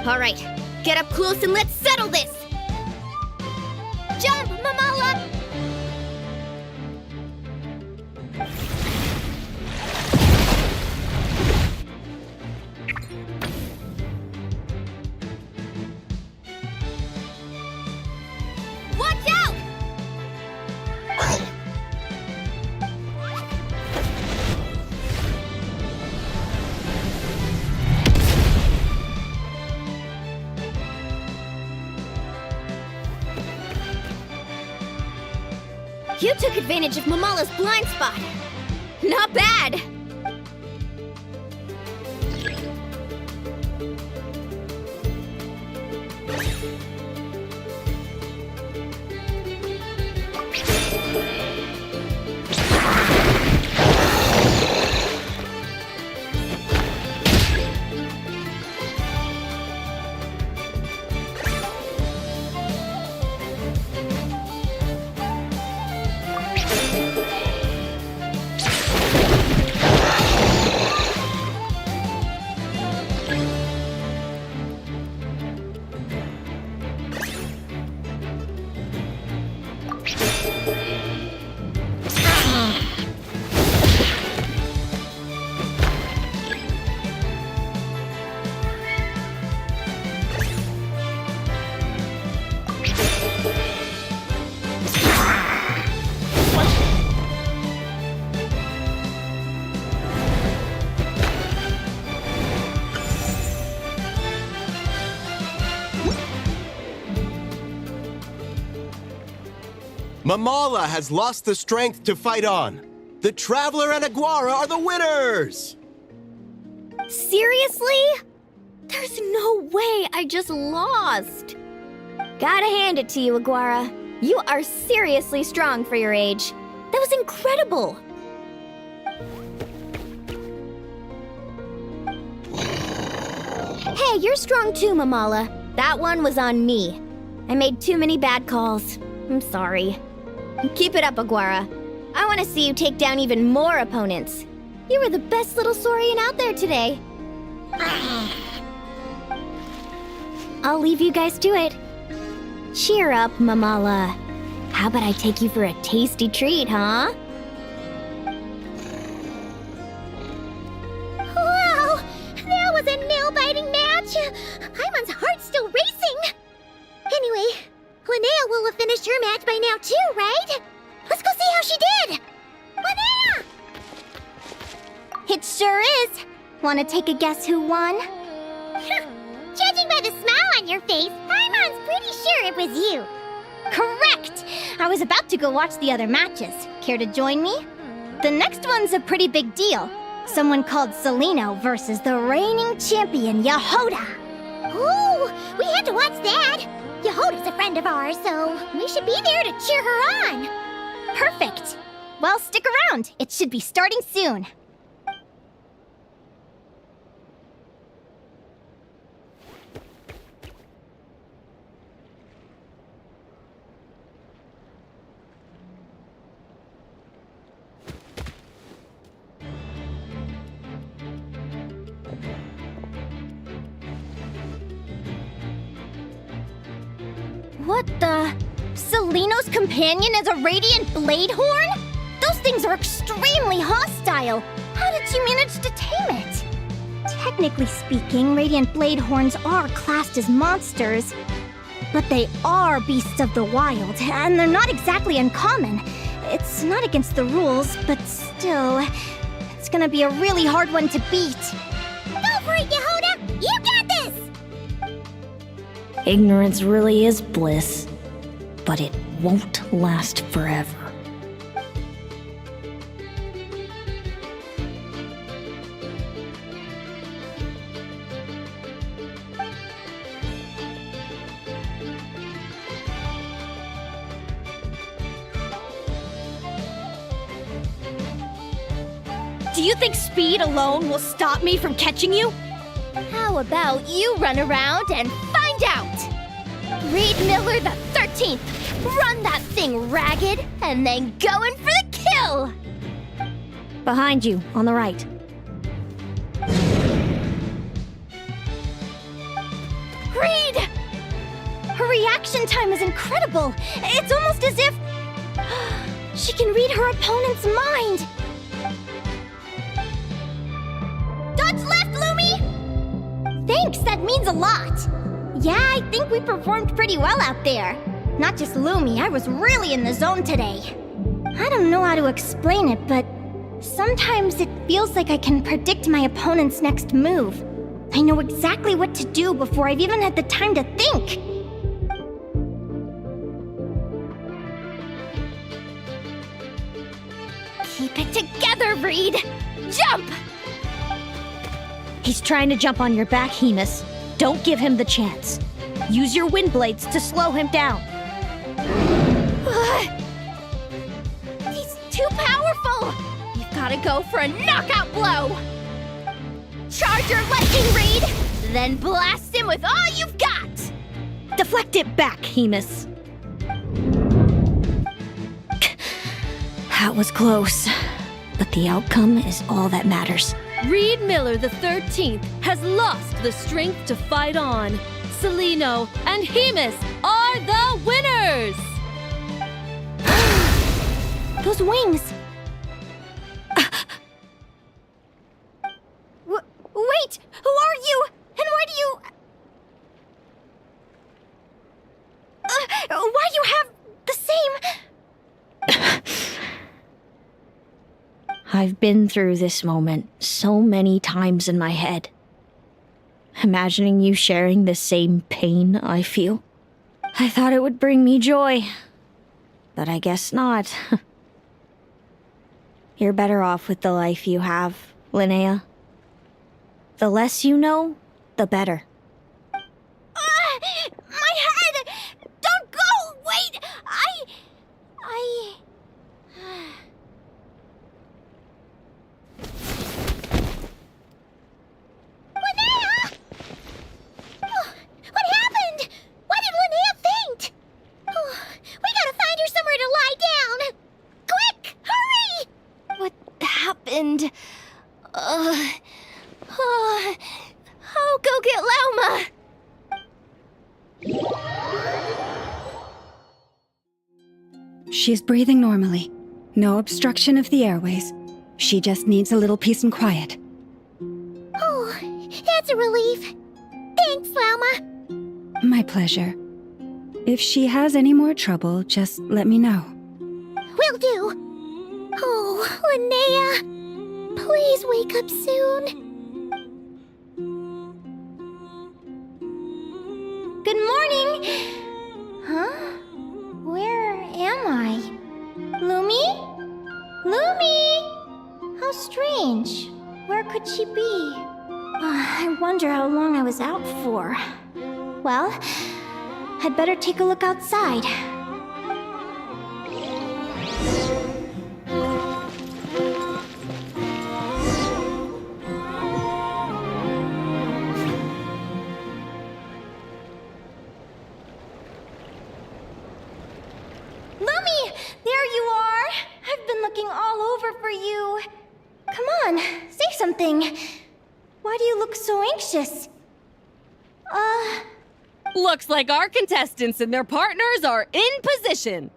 Alright, get up close and let's settle this! Jump, Mamala! Watch out! You took advantage of Mamala's blind spot. Not bad. Mamala has lost the strength to fight on. The Traveler and Aguara are the winners! Seriously? There's no way I just lost. Gotta hand it to you, Aguara. You are seriously strong for your age. That was incredible. Hey, you're strong too, Mamala. That one was on me. I made too many bad calls. I'm sorry. Keep it up, Aguara. I want to see you take down even more opponents. You were the best little Saurian out there today. I'll leave you guys to it. Cheer up, Mamala. How about I take you for a tasty treat, huh? Wow! That was a nail-biting match! Paimon's heart's still racing! Anyway, Linnea will have finished her match by now too, right? Let's go see how she did! Linnea! It sure is. Want to take a guess who won? Judging by the smile on your face, Paimon's pretty sure it was you. Correct! I was about to go watch the other matches. Care to join me? The next one's a pretty big deal. Someone called Celino versus the reigning champion, Yehoda. Ooh, we had to watch that. Yehoda's a friend of ours, so we should be there to cheer her on. Perfect. Well, stick around. It should be starting soon. What the? Celino's companion is a radiant blade horn? Those things are extremely hostile. How did you manage to tame it? Technically speaking, radiant blade horns are classed as monsters, but they are beasts of the wild, and they're not exactly uncommon. It's not against the rules, but still, it's gonna be a really hard one to beat. Go for it, Yehoda! You got this! Ignorance really is bliss, but it won't last forever. Do you think speed alone will stop me from catching you? How about you run around and find out? Reed Miller the 13th, run that thing ragged and then go in for the kill! Behind you, on the right. Reed! Her reaction time is incredible. It's almost as if she can read her opponent's mind. Dodge left, Lumi! Thanks, that means a lot. Yeah, I think we performed pretty well out there. Not just Lumi, I was really in the zone today. I don't know how to explain it, but sometimes it feels like I can predict my opponent's next move. I know exactly what to do before I've even had the time to think. Keep it together, Reed! Jump! He's trying to jump on your back, Hemus. Don't give him the chance. Use your wind blades to slow him down. He's too powerful! You've gotta go for a knockout blow! Charge your lightning, Reed! Then blast him with all you've got! Deflect it back, Hemus. That was close. But the outcome is all that matters. Reed Miller the 13th has lost the strength to fight on. Celino and Hemus are the winners! Those wings! Wait! Who are you? And why do you... why do you have the same... I've been through this moment so many times in my head. Imagining you sharing the same pain I feel. I thought it would bring me joy. But I guess not. You're better off with the life you have, Linnea. The less you know, the better. My head! Don't go! Wait! Linnea! Oh, what happened? Why did Linnea faint? Oh, we gotta find her somewhere to lie down! Quick! Hurry! What happened? I'll go get Lauma! She's breathing normally. No obstruction of the airways. She just needs a little peace and quiet. Oh, that's a relief. Thanks, Lauma. My pleasure. If she has any more trouble, just let me know. Will do. Oh, Linnea. Please wake up soon. Good morning! Huh? Where am I? Lumi? Lumi! How strange. Where could she be? I wonder how long I was out for. Well, I'd better take a look outside. Lumi! There you are! I've been looking all over for you. Come on, say something. Why do you look so anxious? Looks like our contestants and their partners are in position.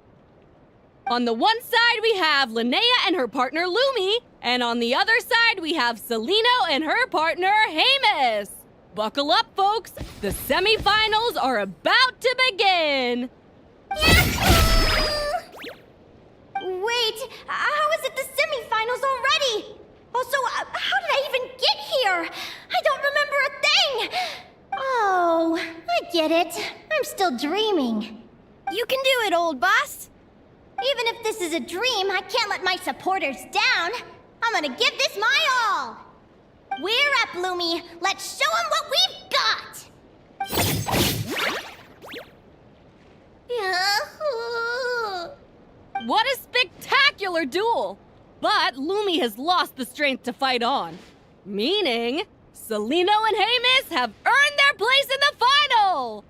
On the one side, we have Linnea and her partner Lumi, and on the other side, we have Celino and her partner Hemus. Buckle up, folks. The semifinals are about to begin. Wait, how is it the semifinals already? Also, how did I even get here? I don't remember a thing! Oh, I get it. I'm still dreaming. You can do it, old boss. Even if this is a dream, I can't let my supporters down. I'm gonna give this my all. We're up, Lumi. Let's show them what we've got! What a spectacular duel! But Lumi has lost the strength to fight on. Meaning, Celino and Hamus have earned their place in the final!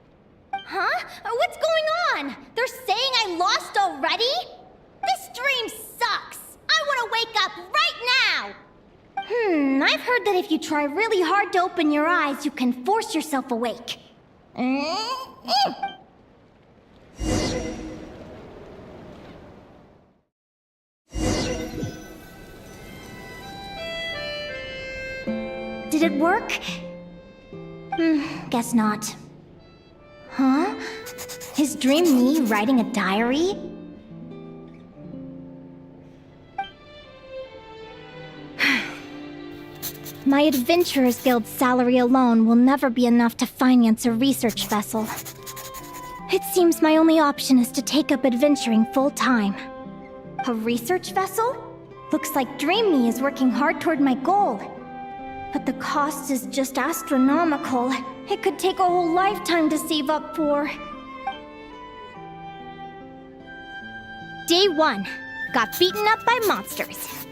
Huh? What's going on? They're saying I lost already? This dream sucks! I want to wake up right now! I've heard that if you try really hard to open your eyes, you can force yourself awake. Did it work? Guess not. Huh? Is Dream me writing a diary? My Adventurers Guild salary alone will never be enough to finance a research vessel. It seems my only option is to take up adventuring full-time. A research vessel? Looks like Dream Me is working hard toward my goal. But the cost is just astronomical. It could take a whole lifetime to save up for. Day 1. Got beaten up by monsters.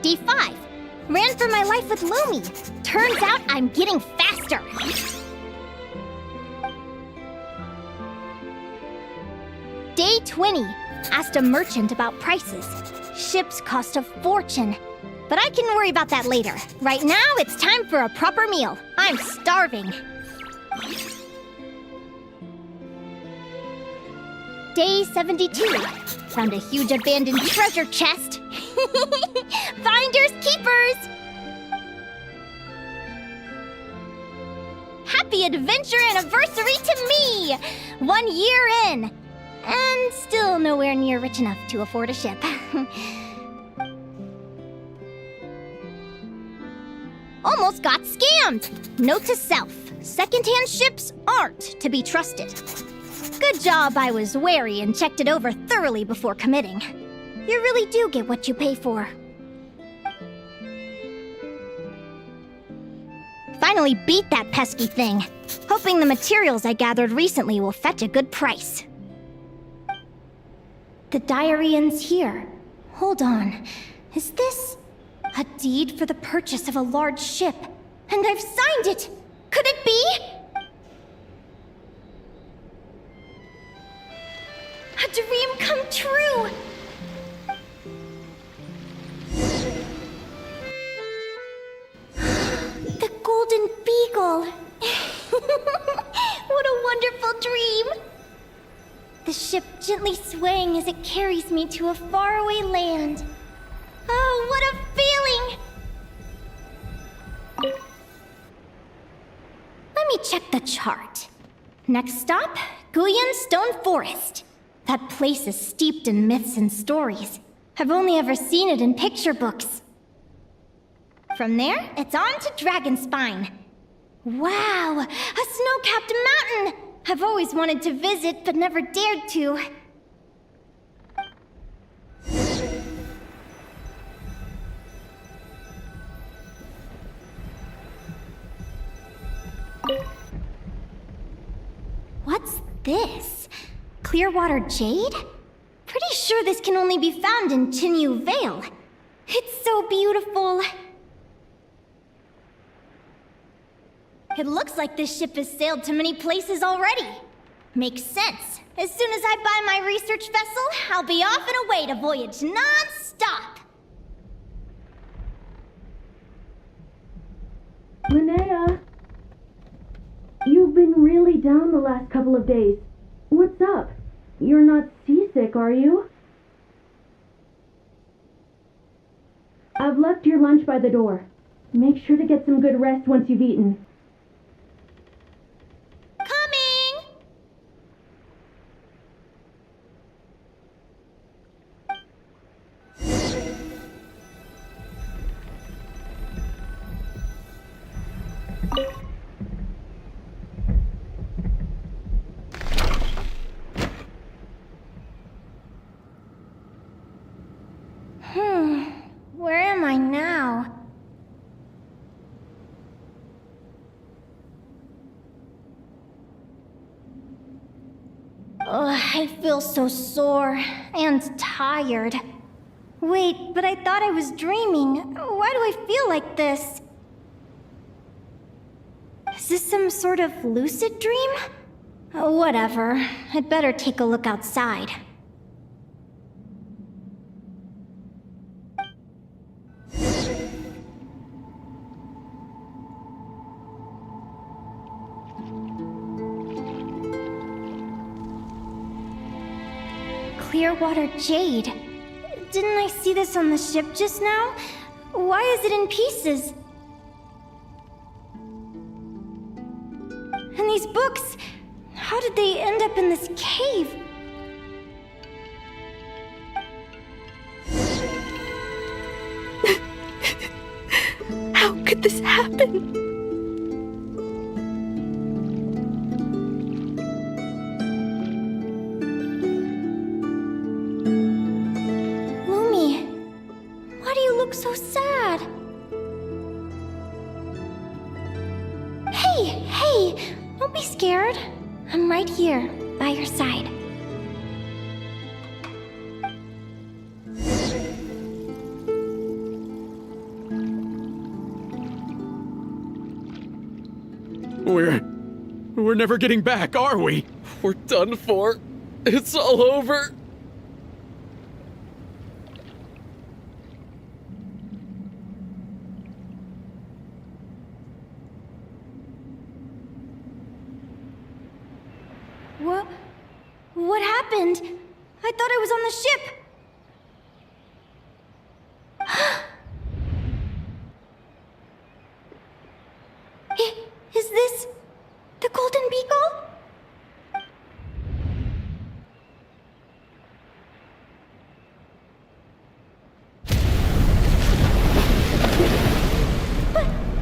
Day 5. Ran for my life with Lumi. Turns out I'm getting faster. Day 20. Asked a merchant about prices. Ships cost a fortune. But I can worry about that later. Right now, it's time for a proper meal. I'm starving. Day 72. Found a huge abandoned treasure chest. Finders keepers! Happy adventure anniversary to me! 1 year in! And still nowhere near rich enough to afford a ship. Almost got scammed! Note to self, secondhand ships aren't to be trusted. Good job I was wary and checked it over thoroughly before committing. You really do get what you pay for. Finally beat that pesky thing. Hoping the materials I gathered recently will fetch a good price. The diary ends here. Hold on. Is this a deed for the purchase of a large ship? And I've signed it! Could it be? A dream come true! The Golden Beagle! What a wonderful dream! The ship gently swaying as it carries me to a faraway land. Oh, what a feeling! Let me check the chart. Next stop, Guyan Stone Forest. That place is steeped in myths and stories. I've only ever seen it in picture books. From there, it's on to Dragonspine. Wow, a snow-capped mountain! I've always wanted to visit, but never dared to. What's this? Clearwater jade? Pretty sure this can only be found in Chinyu Vale. It's so beautiful. It looks like this ship has sailed to many places already. Makes sense. As soon as I buy my research vessel, I'll be off and away to voyage non-stop. Linnea! You've been really down the last couple of days. What's up? You're not seasick, are you? I've left your lunch by the door. Make sure to get some good rest once you've eaten. Where am I now? I feel so sore and tired. Wait, but I thought I was dreaming. Why do I feel like this? Is this some sort of lucid dream? Whatever. I'd better take a look outside. Clearwater jade. Didn't I see this on the ship just now? Why is it in pieces? And these books, how did they end up in this cave? How could this happen? Lumi, why do you look so sad? Hey, don't be scared. I'm right here, by your side. We're never getting back, are we? We're done for. It's all over. What happened? I thought I was on the ship. Is this the Golden Beagle?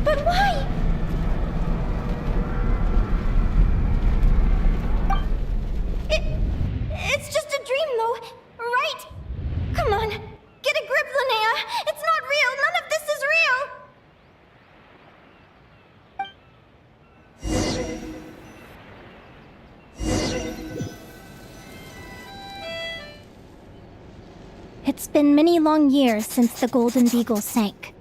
But why? It's just a dream, though, right? Come on, get a grip, Linnea. It's not real. None of this is real. It's been many long years since the Golden Beagle sank.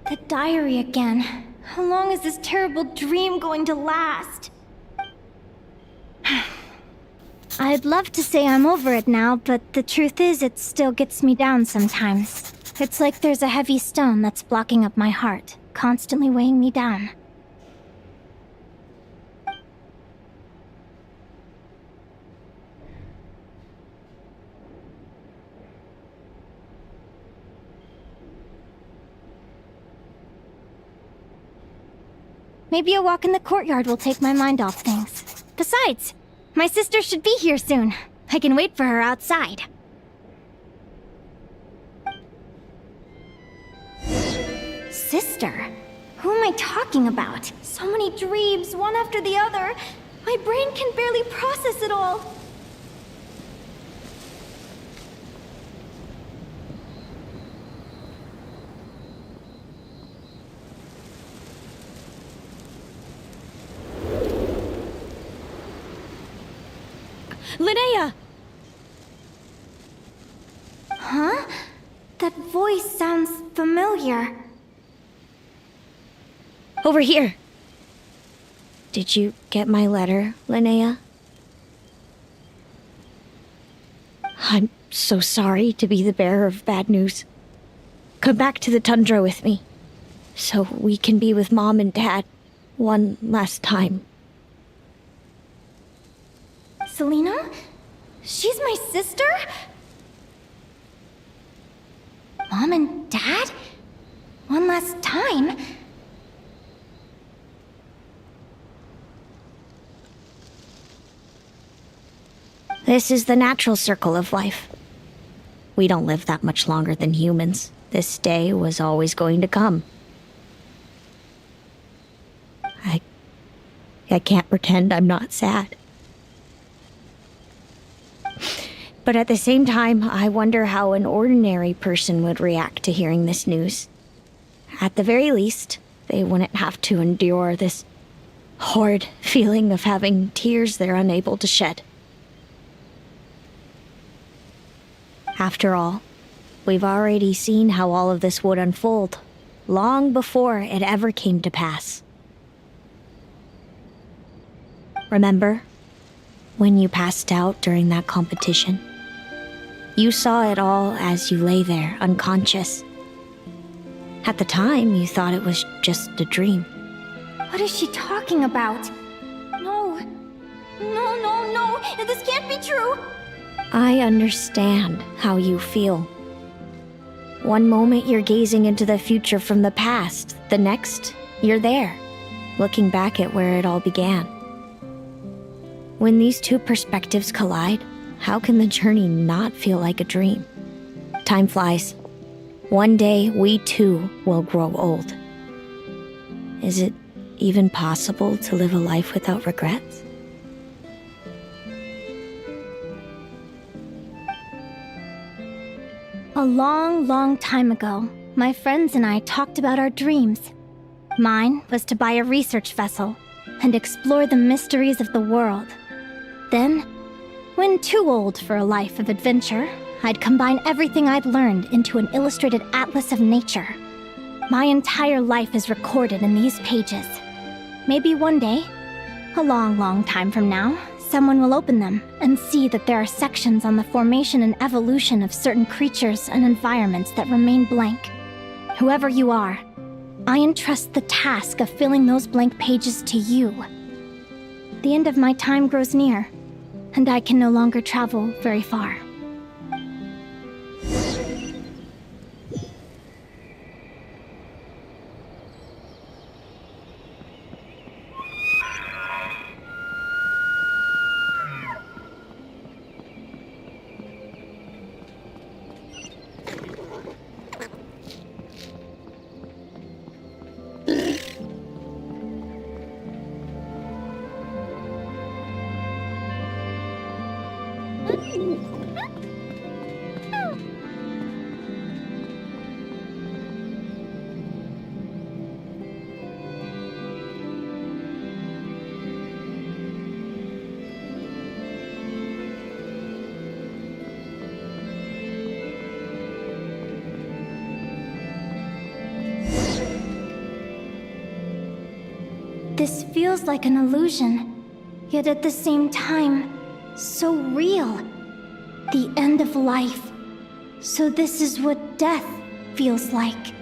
The diary again. How long is this terrible dream going to last? I'd love to say I'm over it now, but the truth is it still gets me down sometimes. It's like there's a heavy stone that's blocking up my heart, constantly weighing me down. Maybe a walk in the courtyard will take my mind off things. Besides, my sister should be here soon. I can wait for her outside. Sister? Who am I talking about? So many dreams, one after the other. My brain can barely process it all. Linnea! Huh? That voice sounds familiar. Over here. Did you get my letter, Linnea? I'm so sorry to be the bearer of bad news. Come back to the tundra with me, so we can be with Mom and Dad one last time. Selena? She's my sister? Mom and Dad? One last time? This is the natural circle of life. We don't live that much longer than humans. This day was always going to come. I can't pretend I'm not sad. But at the same time, I wonder how an ordinary person would react to hearing this news. At the very least, they wouldn't have to endure this horrid feeling of having tears they're unable to shed. After all, we've already seen how all of this would unfold, long before it ever came to pass. Remember, when you passed out during that competition? You saw it all as you lay there, unconscious. At the time, you thought it was just a dream. What is she talking about? No. No. This can't be true. I understand how you feel. One moment you're gazing into the future from the past, the next, you're there, looking back at where it all began. When these two perspectives collide, how can the journey not feel like a dream? Time flies. One day, we too will grow old. Is it even possible to live a life without regrets? A long time ago, my friends and I talked about our dreams. Mine was to buy a research vessel and explore the mysteries of the world. Then, when too old for a life of adventure, I'd combine everything I'd learned into an illustrated atlas of nature. My entire life is recorded in these pages. Maybe one day, a long time from now, someone will open them and see that there are sections on the formation and evolution of certain creatures and environments that remain blank. Whoever you are, I entrust the task of filling those blank pages to you. The end of my time grows near, and I can no longer travel very far. This feels like an illusion, yet at the same time, so real. The end of life. So this is what death feels like.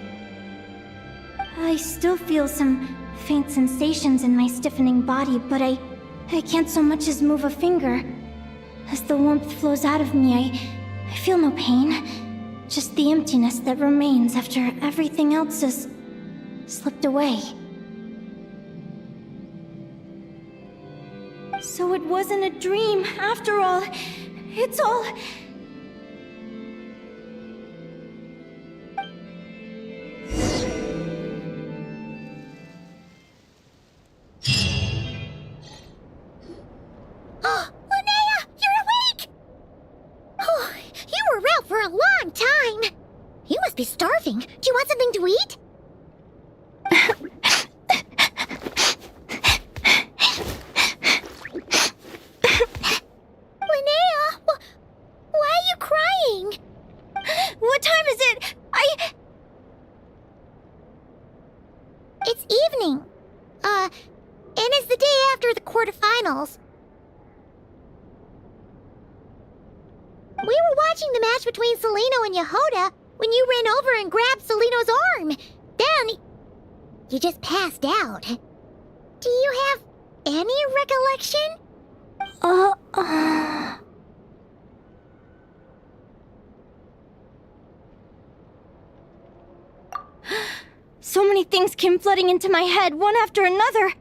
I still feel some faint sensations in my stiffening body, but I can't so much as move a finger. As the warmth flows out of me, I feel no pain. Just the emptiness that remains after everything else has slipped away. So it wasn't a dream, after all. It's all... Oh, Linnea, you're awake! Oh, you were out for a long time. You must be starving. Do you want something to eat? What time is it? It's evening. And it's the day after the quarterfinals. We were watching the match between Celino and Yehoda when you ran over and grabbed Celino's arm. Then, you just passed out. Do you have any recollection? So many things came flooding into my head, one after another.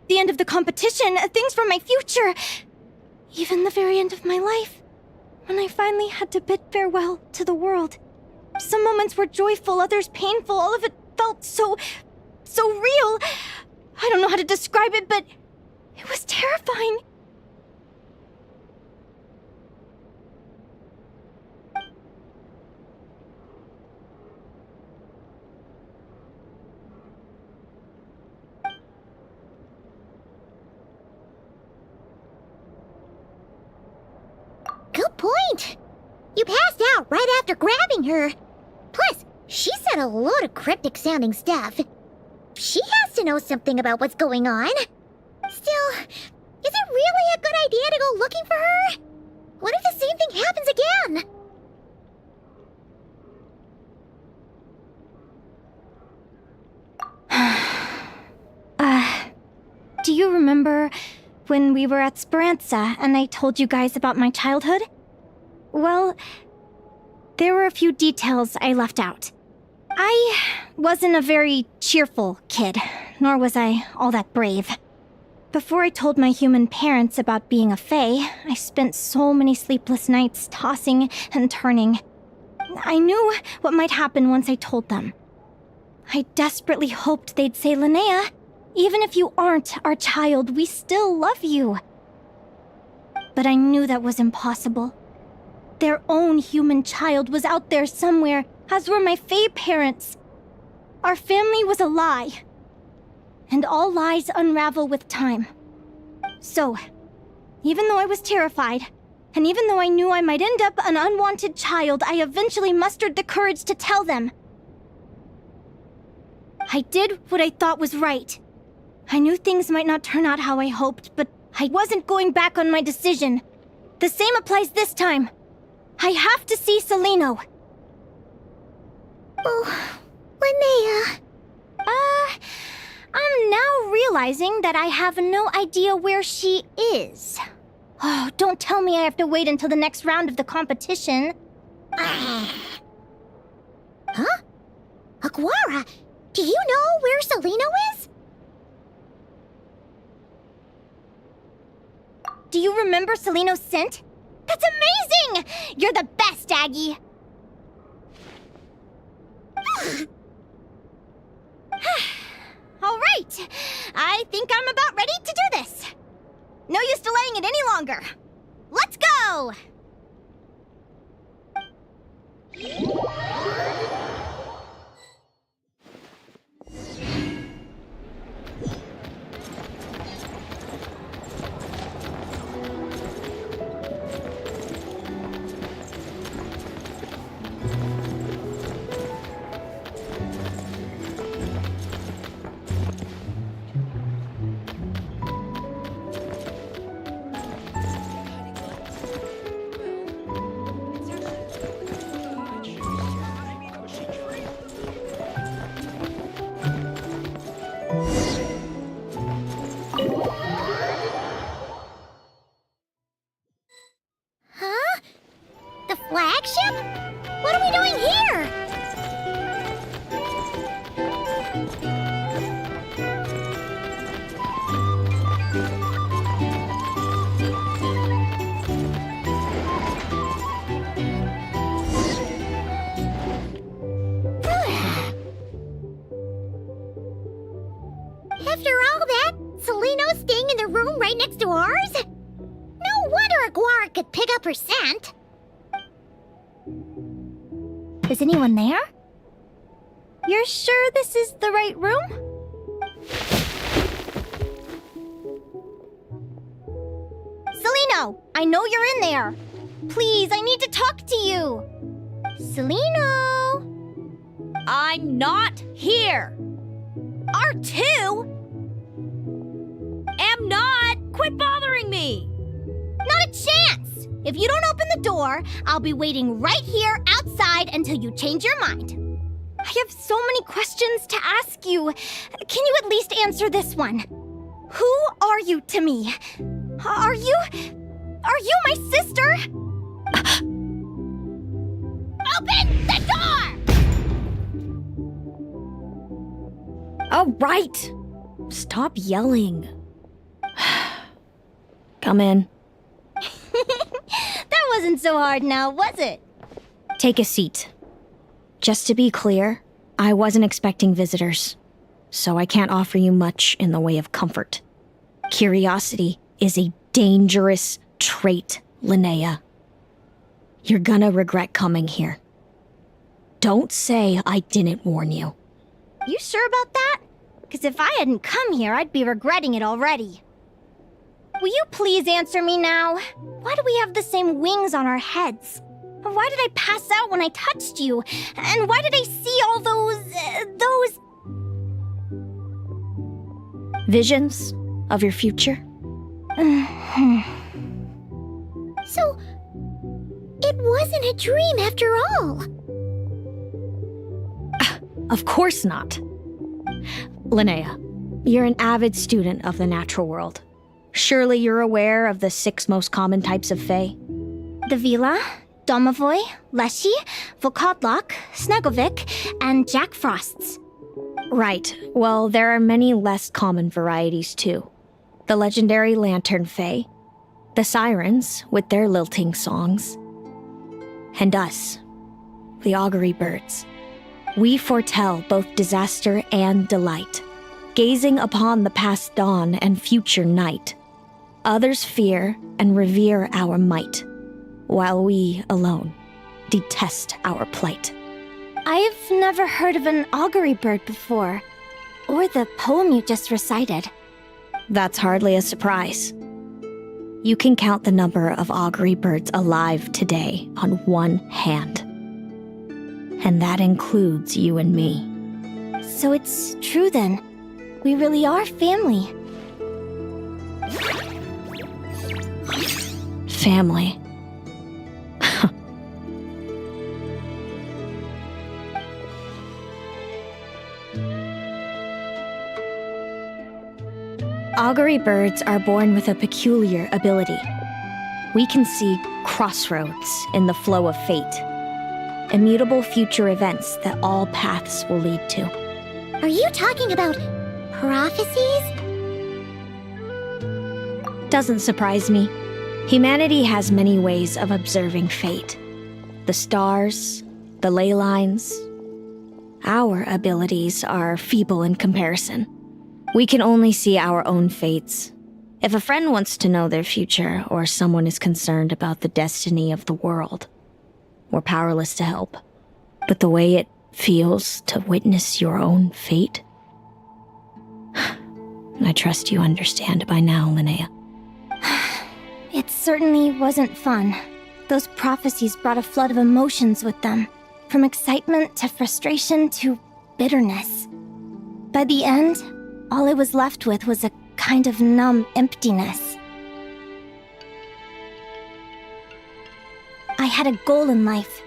The end of the competition, things from my future. Even the very end of my life. When I finally had to bid farewell to the world. Some moments were joyful, others painful. All of it felt so real. I don't know how to describe it, but it was terrifying. point. You passed out right after grabbing her. Plus, she said a load of cryptic-sounding stuff. She has to know something about what's going on. Still, is it really a good idea to go looking for her? What if the same thing happens again? Do you remember when we were at Speranza and I told you guys about my childhood? Well, there were a few details I left out. I wasn't a very cheerful kid, nor was I all that brave. Before I told my human parents about being a fae, I spent so many sleepless nights tossing and turning. I knew what might happen once I told them. I desperately hoped they'd say, Linnea, even if you aren't our child, we still love you. But I knew that was impossible. Their own human child was out there somewhere, as were my fae parents. Our family was a lie. And all lies unravel with time. So, even though I was terrified, and even though I knew I might end up an unwanted child, I eventually mustered the courage to tell them. I did what I thought was right. I knew things might not turn out how I hoped, but I wasn't going back on my decision. The same applies this time. I have to see Celino. Oh, Linnea. I'm now realizing that I have no idea where she is. Oh, don't tell me I have to wait until the next round of the competition. Huh? Aguara, do you know where Celino is? Do you remember Celino's scent? That's amazing! You're the best, Aggie! All right, I think I'm about ready to do this. No use delaying it any longer. Let's go! The flagship? What are we doing here? After all that, Celino's staying in the room right next to ours? No wonder Aguara could pick up her scent. Is anyone there? You're sure this is the right room? Celino, I know you're in there. Please, I need to talk to you. Celino! I'm not here. R2? Am not. Quit bothering me. Not a chance! If you don't open the door, I'll be waiting right here outside until you change your mind. I have so many questions to ask you. Can you at least answer this one? Who are you to me? Are you my sister? Open the door! All right. Stop yelling. Come in. That wasn't so hard now, was it? Take a seat. Just to be clear, I wasn't expecting visitors, so I can't offer you much in the way of comfort. Curiosity is a dangerous trait, Linnea. You're gonna regret coming here. Don't say I didn't warn you. You sure about that? Because if I hadn't come here, I'd be regretting it already. Will you please answer me now? Why do we have the same wings on our heads? Why did I pass out when I touched you? And why did I see all those... Visions of your future? So, it wasn't a dream after all. Of course not. Linnea, you're an avid student of the natural world. Surely you're aware of the 6 most common types of Fae? The Vila, Domovoy, Leshy, Volkodlok, Snegovik, and Jack Frosts. Right. Well, there are many less common varieties too. The legendary Lantern Fae, the Sirens with their lilting songs, and us, the Augury Birds. We foretell both disaster and delight, gazing upon the past dawn and future night. Others fear and revere our might, while we alone detest our plight. I've never heard of an augury bird before, or the poem you just recited. That's hardly a surprise. You can count the number of augury birds alive today on one hand. And that includes you and me. So it's true then. We really are family. Family. Augury birds are born with a peculiar ability. We can see crossroads in the flow of fate. Immutable future events that all paths will lead to. Are you talking about prophecies? Doesn't surprise me. Humanity has many ways of observing fate. The stars, the ley lines. Our abilities are feeble in comparison. We can only see our own fates. If a friend wants to know their future, or someone is concerned about the destiny of the world, we're powerless to help. But the way it feels to witness your own fate, I trust you understand by now, Linnea. It certainly wasn't fun. Those prophecies brought a flood of emotions with them, from excitement to frustration to bitterness. By the end, all I was left with was a kind of numb emptiness. I had a goal in life,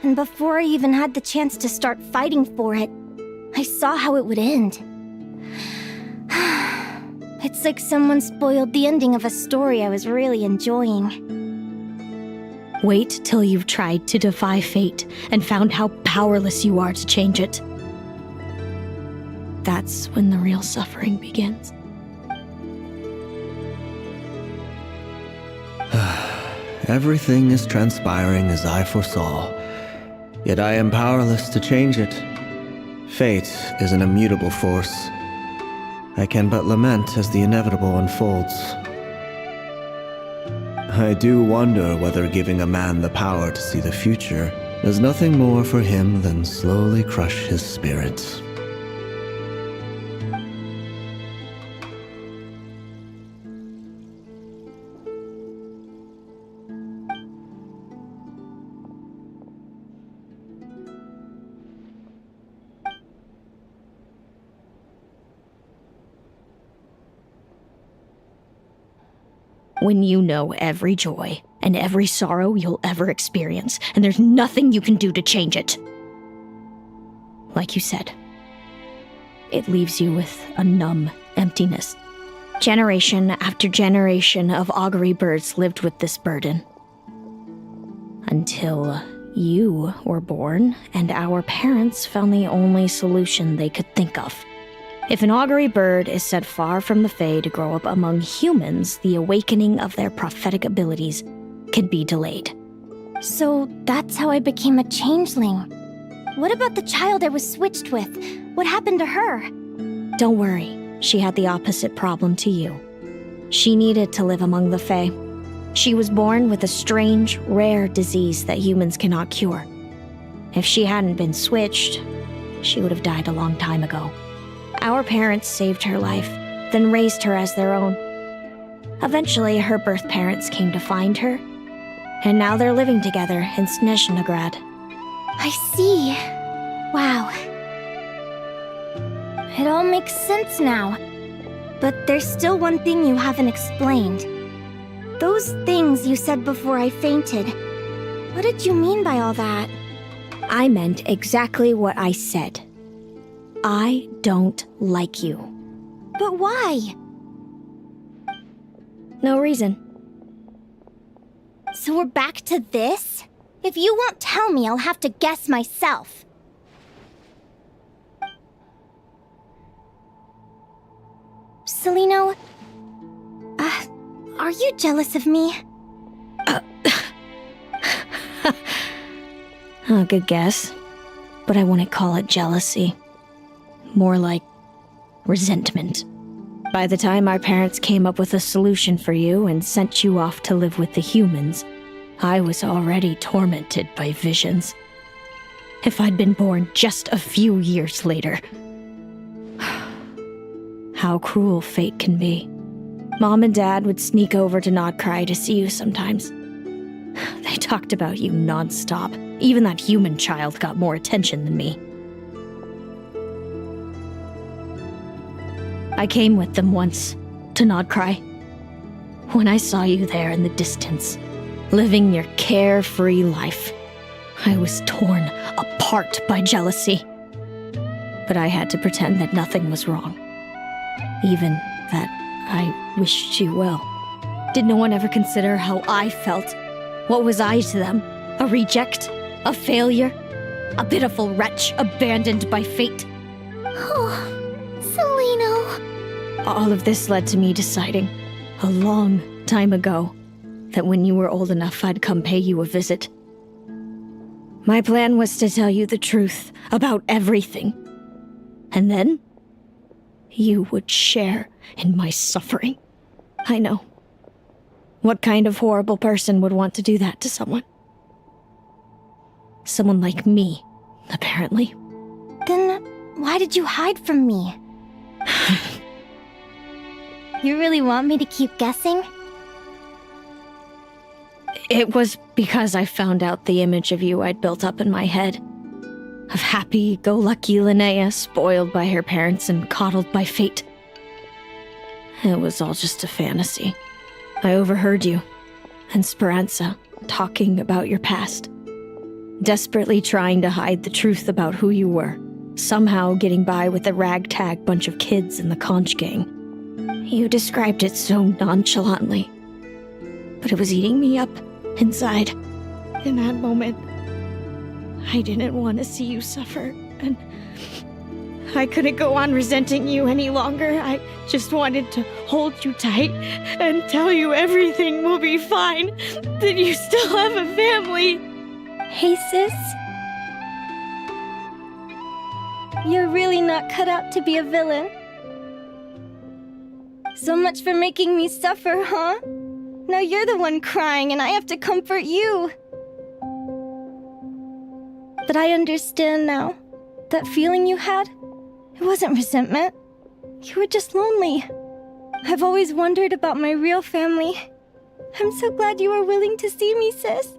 and before I even had the chance to start fighting for it, I saw how it would end. It's like someone spoiled the ending of a story I was really enjoying. Wait till you've tried to defy fate and found how powerless you are to change it. That's when the real suffering begins. Everything is transpiring as I foresaw, yet I am powerless to change it. Fate is an immutable force. I can but lament as the inevitable unfolds. I do wonder whether giving a man the power to see the future does nothing more for him than slowly crush his spirit. When you know every joy and every sorrow you'll ever experience, and there's nothing you can do to change it. Like you said, it leaves you with a numb emptiness. Generation after generation of augury birds lived with this burden. Until you were born, and our parents found the only solution they could think of. If an augury bird is set far from the Fae to grow up among humans, the awakening of their prophetic abilities can be delayed. So that's how I became a changeling. What about the child I was switched with? What happened to her? Don't worry, she had the opposite problem to you. She needed to live among the Fae. She was born with a strange, rare disease that humans cannot cure. If she hadn't been switched, she would have died a long time ago. Our parents saved her life, then raised her as their own. Eventually, her birth parents came to find her, and now they're living together in Snezhnograd. I see. Wow. It all makes sense now. But there's still one thing you haven't explained. Those things you said before I fainted. What did you mean by all that? I meant exactly what I said. I don't like you. But why? No reason. So we're back to this? If you won't tell me, I'll have to guess myself. Celino, are you jealous of me? Oh, good guess. But I wouldn't call it jealousy. More like resentment. By the time our parents came up with a solution for you and sent you off to live with the humans, I was already tormented by visions. If I'd been born just a few years later. How cruel fate can be. Mom and Dad would sneak over to Nodcry to see you sometimes. They talked about you nonstop. Even that human child got more attention than me. I came with them once, to Nodcry. When I saw you there in the distance, living your carefree life, I was torn apart by jealousy. But I had to pretend that nothing was wrong. Even that I wished you well. Did no one ever consider how I felt? What was I to them? A reject? A failure? A pitiful wretch abandoned by fate? Oh, Celino. All of this led to me deciding, a long time ago, that when you were old enough, I'd come pay you a visit. My plan was to tell you the truth about everything. And then, you would share in my suffering. I know. What kind of horrible person would want to do that to someone? Someone like me, apparently. Then why did you hide from me? You really want me to keep guessing? It was because I found out the image of you I'd built up in my head. Of happy-go-lucky Linnea spoiled by her parents and coddled by fate. It was all just a fantasy. I overheard you and Speranza talking about your past. Desperately trying to hide the truth about who you were. Somehow getting by with a ragtag bunch of kids in the conch gang. You described it so nonchalantly. But it was eating me up inside. In that moment, I didn't want to see you suffer, and I couldn't go on resenting you any longer. I just wanted to hold you tight and tell you everything will be fine, that you still have a family. Hey, sis. You're really not cut out to be a villain. So much for making me suffer, huh? Now you're the one crying and I have to comfort you. But I understand now. That feeling you had, it wasn't resentment. You were just lonely. I've always wondered about my real family. I'm so glad you were willing to see me, sis.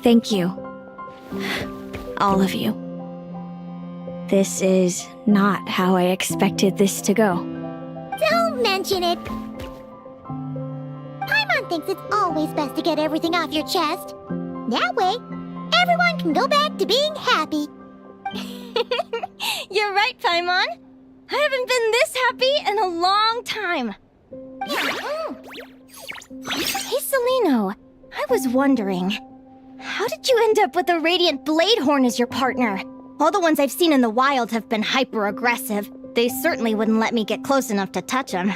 Thank you. All of you. This is not how I expected this to go. Don't mention it. Paimon thinks it's always best to get everything off your chest. That way, everyone can go back to being happy. You're right, Paimon. I haven't been this happy in a long time. Hey, Celino. I was wondering, how did you end up with a Radiant Bladehorn as your partner? All the ones I've seen in the wild have been hyper-aggressive. They certainly wouldn't let me get close enough to touch them.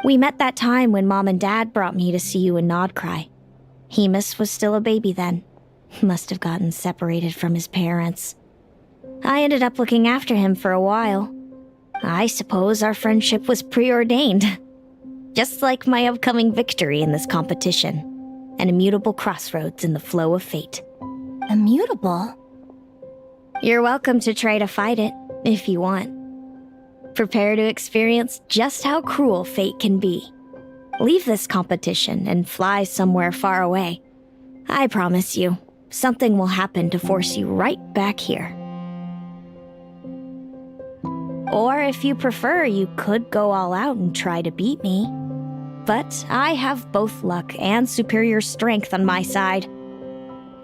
We met that time when Mom and Dad brought me to see you in Nodcry. Hemus was still a baby then. Must have gotten separated from his parents. I ended up looking after him for a while. I suppose our friendship was preordained. Just like my upcoming victory in this competition. An immutable crossroads in the flow of fate. Immutable? You're welcome to try to fight it, if you want. Prepare to experience just how cruel fate can be. Leave this competition and fly somewhere far away. I promise you, something will happen to force you right back here. Or if you prefer, you could go all out and try to beat me. But I have both luck and superior strength on my side.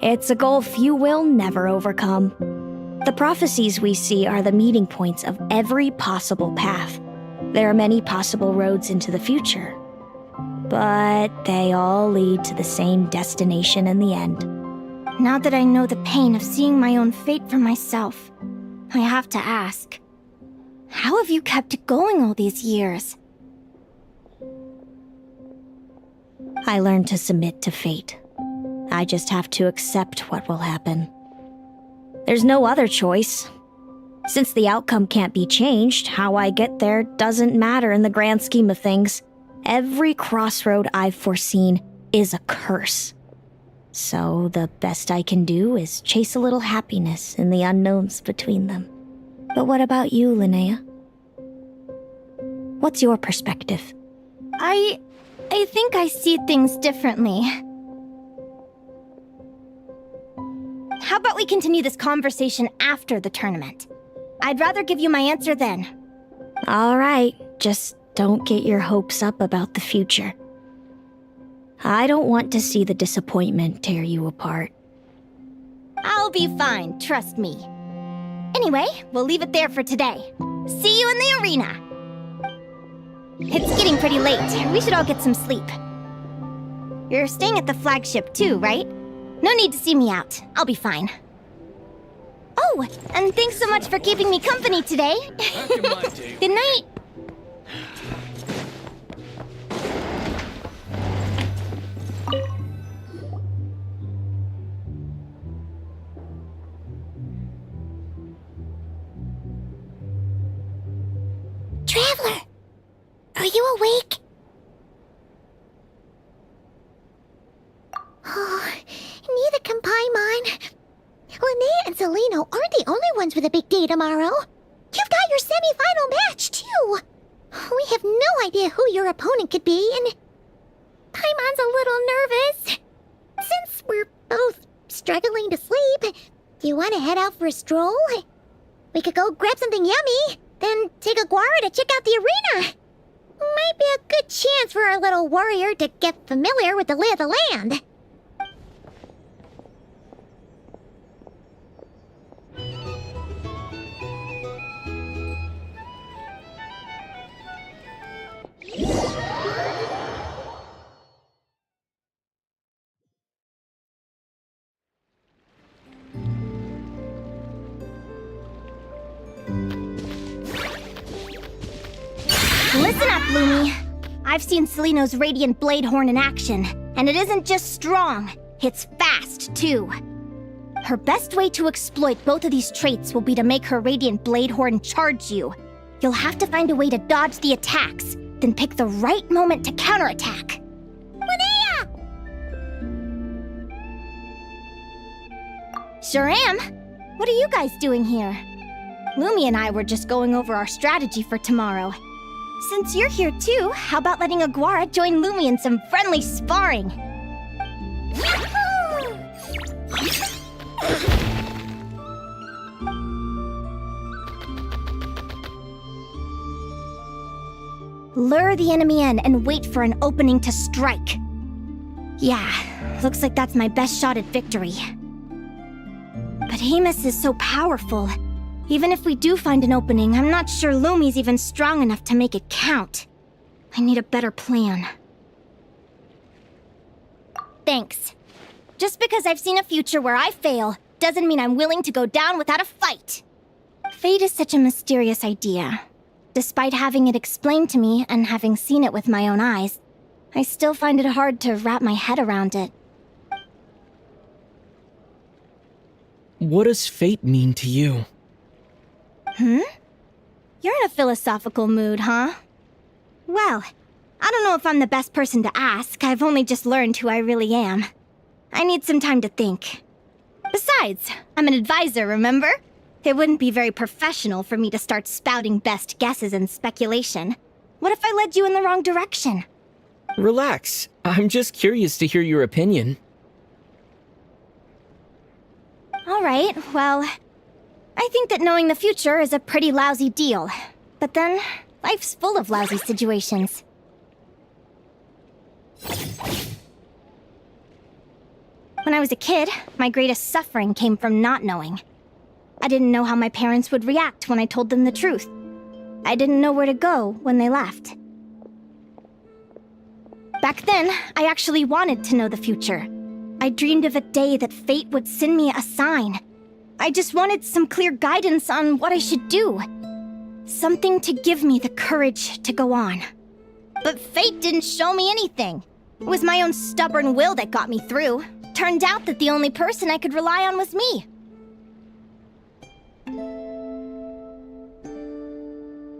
It's a gulf you will never overcome. The prophecies we see are the meeting points of every possible path. There are many possible roads into the future. But they all lead to the same destination in the end. Now that I know the pain of seeing my own fate for myself, I have to ask, how have you kept it going all these years? I learned to submit to fate. I just have to accept what will happen. There's no other choice. Since the outcome can't be changed, how I get there doesn't matter in the grand scheme of things. Every crossroad I've foreseen is a curse. So the best I can do is chase a little happiness in the unknowns between them. But what about you, Linnea? What's your perspective? I think I see things differently. How about we continue this conversation after the tournament? I'd rather give you my answer then. All right, just don't get your hopes up about the future. I don't want to see the disappointment tear you apart. I'll be fine, trust me. Anyway, we'll leave it there for today. See you in the arena! It's getting pretty late. We should all get some sleep. You're staying at the flagship too, right? No need to see me out. I'll be fine. Oh, and thanks so much for keeping me company today. Good night. Traveler, are you awake? Oh, neither can Paimon. Linnea and Celino aren't the only ones with a big day tomorrow. You've got your semi-final match, too. We have no idea who your opponent could be, and Paimon's a little nervous. Since we're both struggling to sleep, do you want to head out for a stroll? We could go grab something yummy, then take a guara to check out the arena. Might be a good chance for our little warrior to get familiar with the lay of the land. Listen up, Lumi. I've seen Celino's Radiant Blade Horn in action, and it isn't just strong, it's fast, too. Her best way to exploit both of these traits will be to make her Radiant Blade Horn charge you. You'll have to find a way to dodge the attacks, then pick the right moment to counterattack. Linnea! Sure am. What are you guys doing here? Lumi and I were just going over our strategy for tomorrow. Since you're here too, how about letting Aguara join Lumi in some friendly sparring? Lure the enemy in and wait for an opening to strike. Yeah, looks like that's my best shot at victory. But Hemus is so powerful. Even if we do find an opening, I'm not sure Lumi's even strong enough to make it count. I need a better plan. Thanks. Just because I've seen a future where I fail, doesn't mean I'm willing to go down without a fight. Fate is such a mysterious idea. Despite having it explained to me and having seen it with my own eyes, I still find it hard to wrap my head around it. What does fate mean to you? You're in a philosophical mood, huh? Well, I don't know if I'm the best person to ask. I've only just learned who I really am. I need some time to think. Besides, I'm an advisor, remember? It wouldn't be very professional for me to start spouting best guesses and speculation. What if I led you in the wrong direction? Relax. I'm just curious to hear your opinion. Alright, well, I think that knowing the future is a pretty lousy deal. But then, life's full of lousy situations. When I was a kid, my greatest suffering came from not knowing. I didn't know how my parents would react when I told them the truth. I didn't know where to go when they left. Back then, I actually wanted to know the future. I dreamed of a day that fate would send me a sign. I just wanted some clear guidance on what I should do. Something to give me the courage to go on. But fate didn't show me anything. It was my own stubborn will that got me through. Turned out that the only person I could rely on was me.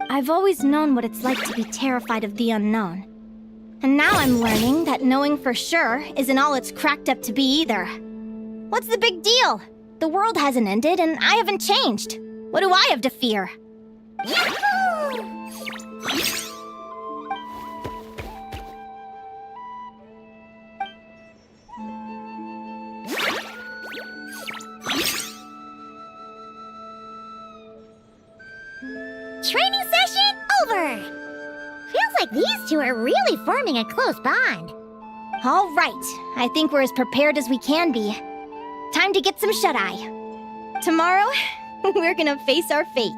I've always known what it's like to be terrified of the unknown. And now I'm learning that knowing for sure isn't all it's cracked up to be either. What's the big deal? The world hasn't ended and I haven't changed. What do I have to fear? Training session over! Feels like these two are really forming a close bond. All right, I think we're as prepared as we can be. Time to get some shut-eye. Tomorrow, we're gonna face our fate.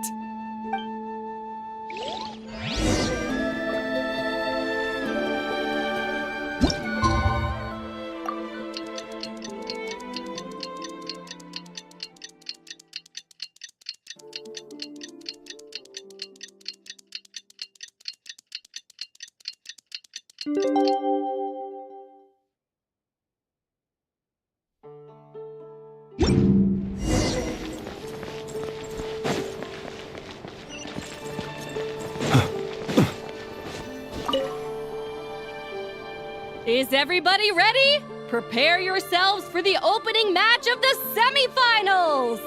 Is everybody ready? Prepare yourselves for the opening match of the semifinals!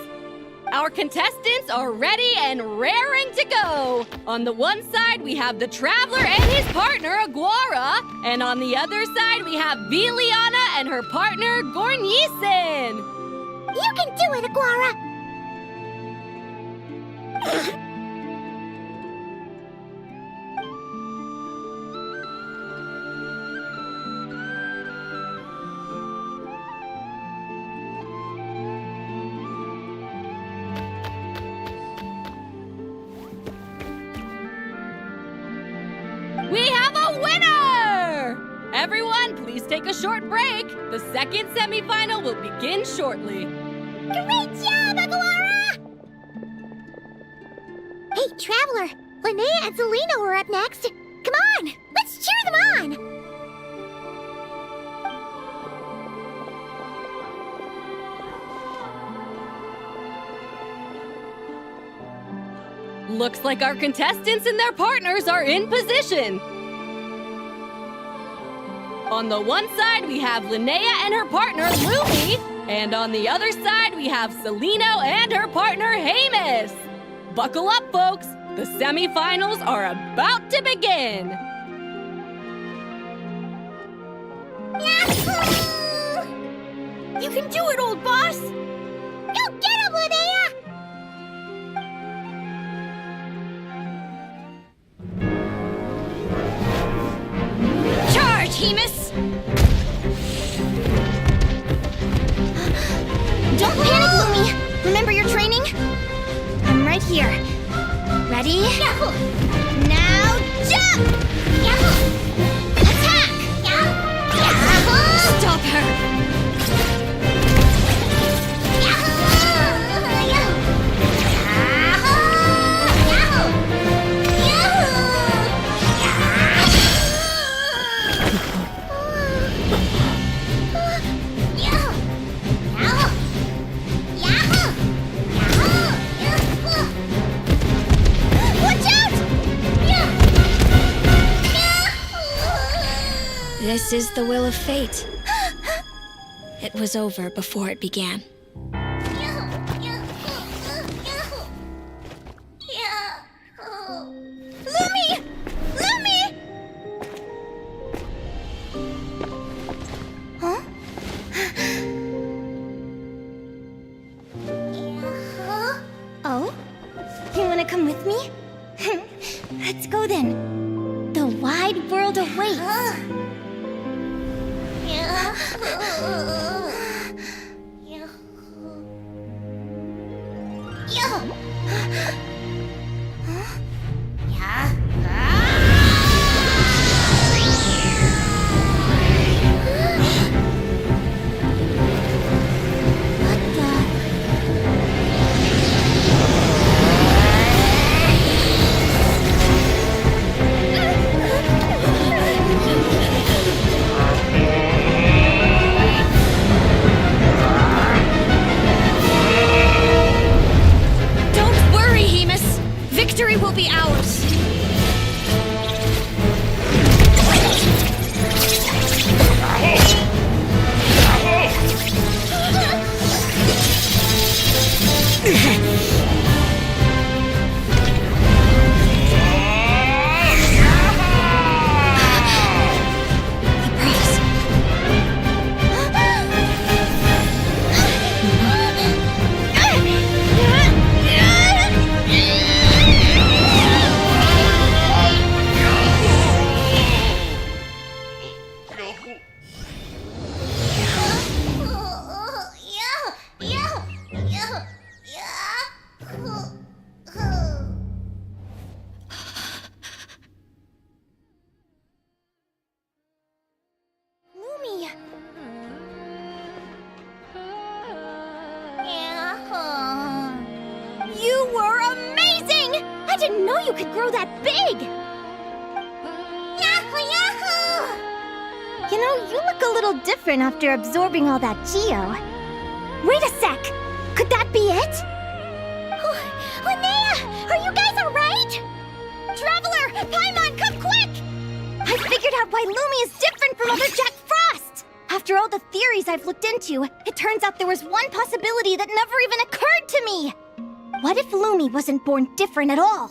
Our contestants are ready and raring to go! On the one side, we have the Traveler and his partner, Aguara. And on the other side, we have Viliana and her partner, Gornisen. You can do it, Aguara! We have a winner! Everyone, please take a short break. The second semifinal will begin shortly. Great job, Aguara! Hey, Traveler, Linnea and Selena are up next. Come on, let's cheer them on! Looks like our contestants and their partners are in position. On the one side, we have Linnea and her partner, Lumi. And on the other side, we have Celino and her partner, Hamus. Buckle up, folks. The semifinals are about to begin. Yahoo! You can do it, old boss! Go get him, Linnea! Charge, Hamus! Don't panic, Lumi! Remember your training? I'm right here. Ready? Yahoo! Now jump! Yahoo! Attack! Yahoo! Stop her! Yahoo! Watch out! This is the will of fate. It was over before it began. Lumi! Lumi! Huh? Oh? You wanna come with me? Let's go then. The wide world awaits. Don't worry, Hemus. Victory will be ours. Lumi! You were amazing! I didn't know you could grow that big! Yahoo! Yahoo! You know, you look a little different after absorbing all that Geo. Wait a sec! Could that be it? Linnea! Are you guys alright? Traveler! Paimon, come quick! I figured out why Lumi is different from other Jack Frost! After all the theories I've looked into, it turns out there was one possibility that never even occurred to me! What if Lumi wasn't born different at all?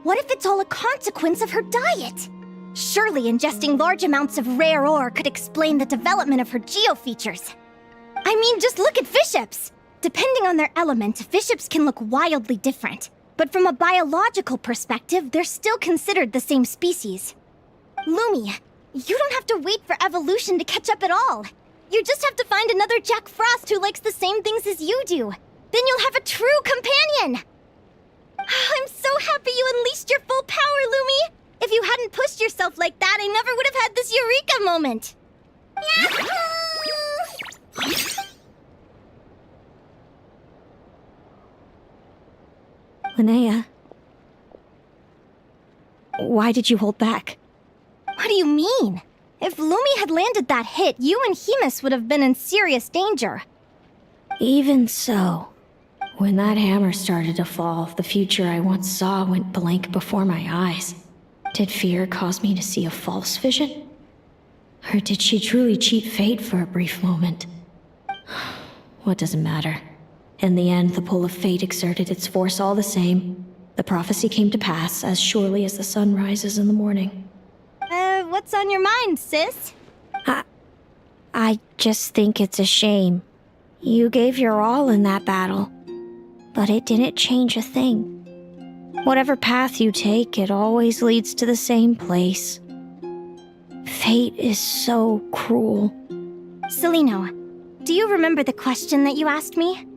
What if it's all a consequence of her diet? Surely ingesting large amounts of rare ore could explain the development of her geo features. I mean, just look at fiships! Depending on their element, fiships can look wildly different. But from a biological perspective, they're still considered the same species. Lumi, you don't have to wait for evolution to catch up at all. You just have to find another Jack Frost who likes the same things as you do. Then you'll have a true companion! I'm so happy you unleashed your full power, Lumi! If you hadn't pushed yourself like that, I never would have had this eureka moment! Linnea, why did you hold back? What do you mean? If Lumi had landed that hit, you and Hemus would have been in serious danger. Even so, when that hammer started to fall, the future I once saw went blank before my eyes. Did fear cause me to see a false vision? Or did she truly cheat fate for a brief moment? What does it matter? In the end, the pull of fate exerted its force all the same. The prophecy came to pass as surely as the sun rises in the morning. What's on your mind, sis? I just think it's a shame. You gave your all in that battle, but it didn't change a thing. Whatever path you take, it always leads to the same place. Fate is so cruel. Celino, do you remember the question that you asked me?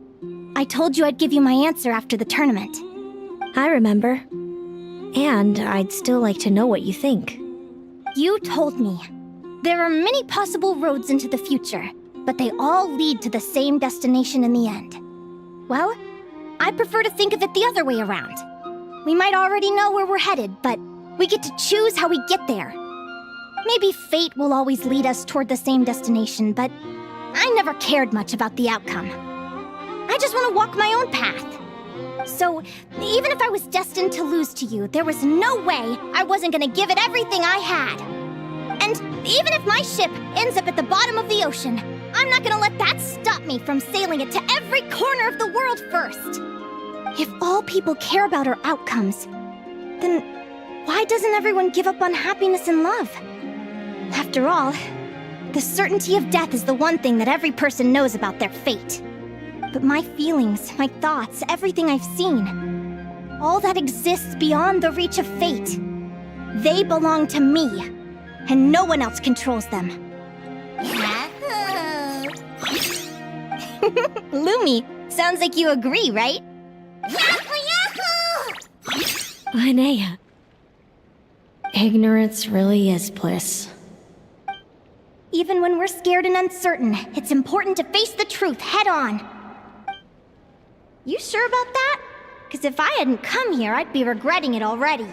I told you I'd give you my answer after the tournament. I remember. And I'd still like to know what you think. You told me. There are many possible roads into the future, but they all lead to the same destination in the end. Well, I prefer to think of it the other way around. We might already know where we're headed, but we get to choose how we get there. Maybe fate will always lead us toward the same destination, but I never cared much about the outcome. I just want to walk my own path. So, even if I was destined to lose to you, there was no way I wasn't gonna give it everything I had. And Even if my ship ends up at the bottom of the ocean, I'm not gonna let that stop me from sailing it to every corner of the world first. If all people care about are outcomes, then why doesn't everyone give up on happiness and love? After all, the certainty of death is the one thing that every person knows about their fate. But my feelings, my thoughts, everything I've seen, all that exists beyond the reach of fate, they belong to me, and no one else controls them. Lumi, sounds like you agree, right? Linnea, ignorance really is bliss. Even when we're scared and uncertain, it's important to face the truth head on. You sure about that? Because if I hadn't come here, I'd be regretting it already.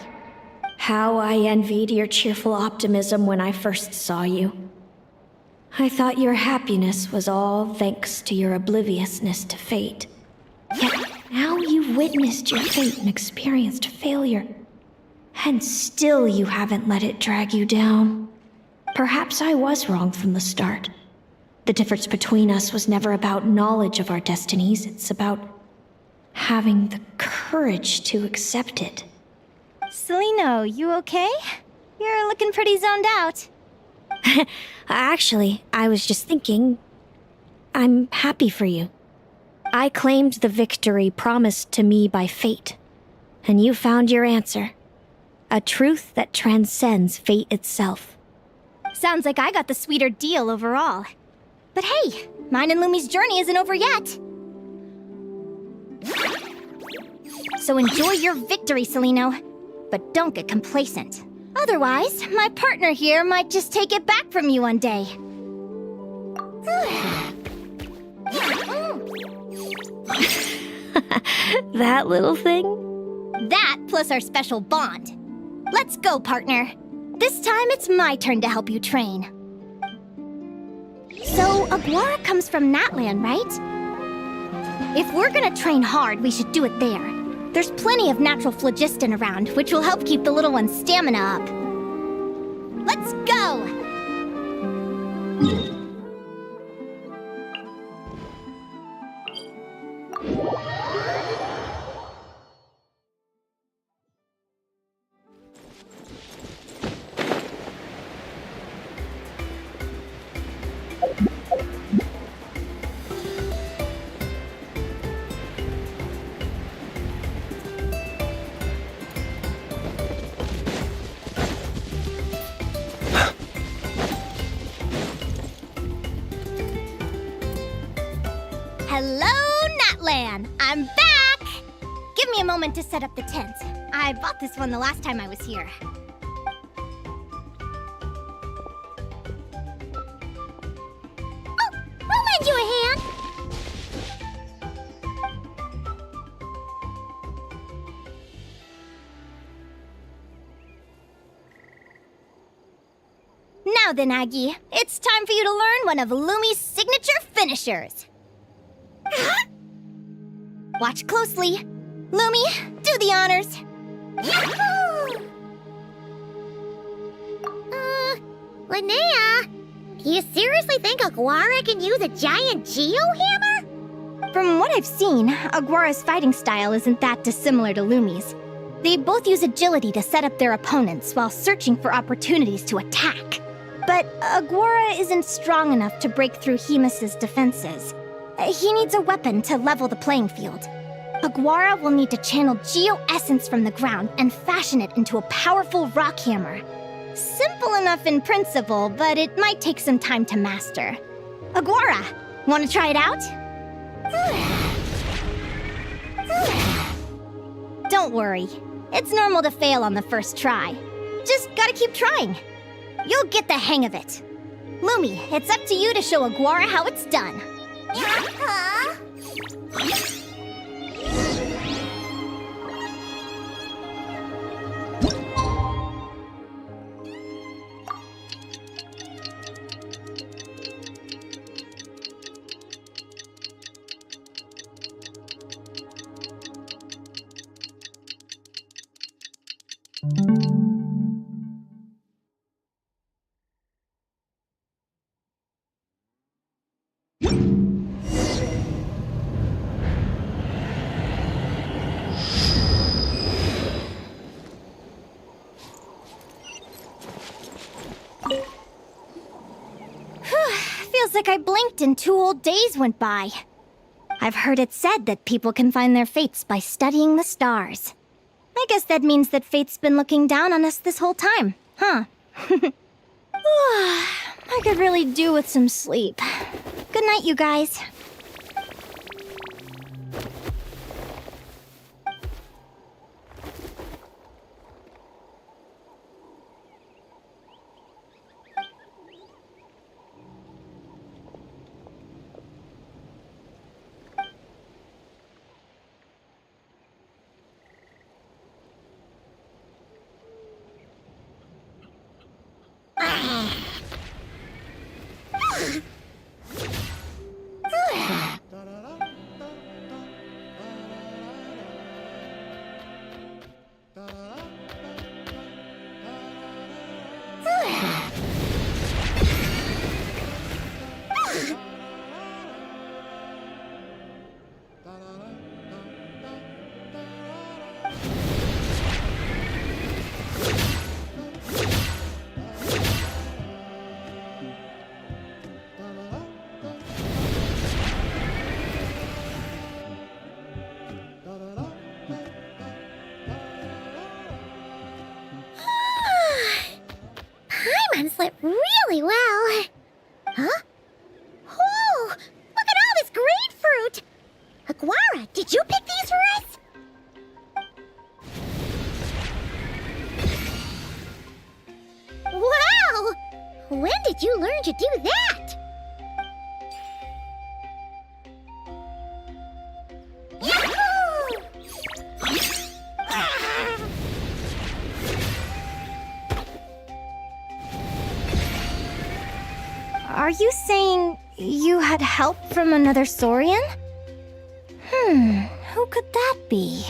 How I envied your cheerful optimism when I first saw you. I thought your happiness was all thanks to your obliviousness to fate. Yet now you've witnessed your fate and experienced failure. And still you haven't let it drag you down. Perhaps I was wrong from the start. The difference between us was never about knowledge of our destinies, it's about having the courage to accept it. Celino, you okay? You're looking pretty zoned out. Actually, I was just thinking, I'm happy for you. I claimed the victory promised to me by fate, and you found your answer. A truth that transcends fate itself. Sounds like I got the sweeter deal overall. But hey, mine and Lumi's journey isn't over yet. So enjoy your victory, Celino. But don't get complacent. Otherwise, my partner here might just take it back from you one day. That little thing? That plus our special bond. Let's go, partner. This time it's my turn to help you train. So, Aguara comes from Natland, right? If we're gonna train hard, we should do it there. There's plenty of natural phlogiston around, which will help keep the little one's stamina up. Let's go! Hello, Natlan! I'm back! Give me a moment to set up the tent. I bought this one the last time I was here. Oh, we'll lend you a hand! Now then, Aggie, it's time for you to learn one of Lumi's signature finishers. Watch closely. Lumi, do the honors. Yahoo! Linnea, do you seriously think Aguara can use a giant geohammer? From what I've seen, Aguara's fighting style isn't that dissimilar to Lumi's. They both use agility to set up their opponents while searching for opportunities to attack. But Aguara isn't strong enough to break through Hemus's defenses. He needs a weapon to level the playing field. Aguara will need to channel geo-essence from the ground and fashion it into a powerful rock hammer. Simple enough in principle, but it might take some time to master. Aguara, want to try it out? Don't worry. It's normal to fail on the first try. Just gotta keep trying. You'll get the hang of it. Lumi, it's up to you to show Aguara how it's done. Feels like I blinked and 2 whole days went by. I've heard it said that people can find their fates by studying the stars. I guess that means that fate's been looking down on us this whole time, huh? I could really do with some sleep. Good night, you guys. Paimon slept really well. Huh? Oh, look at all this grapefruit! Aguara, did you pick these for us? Wow! When did you learn to do that? Yahoo! Are you saying you had help from another Saurian? Who could that be?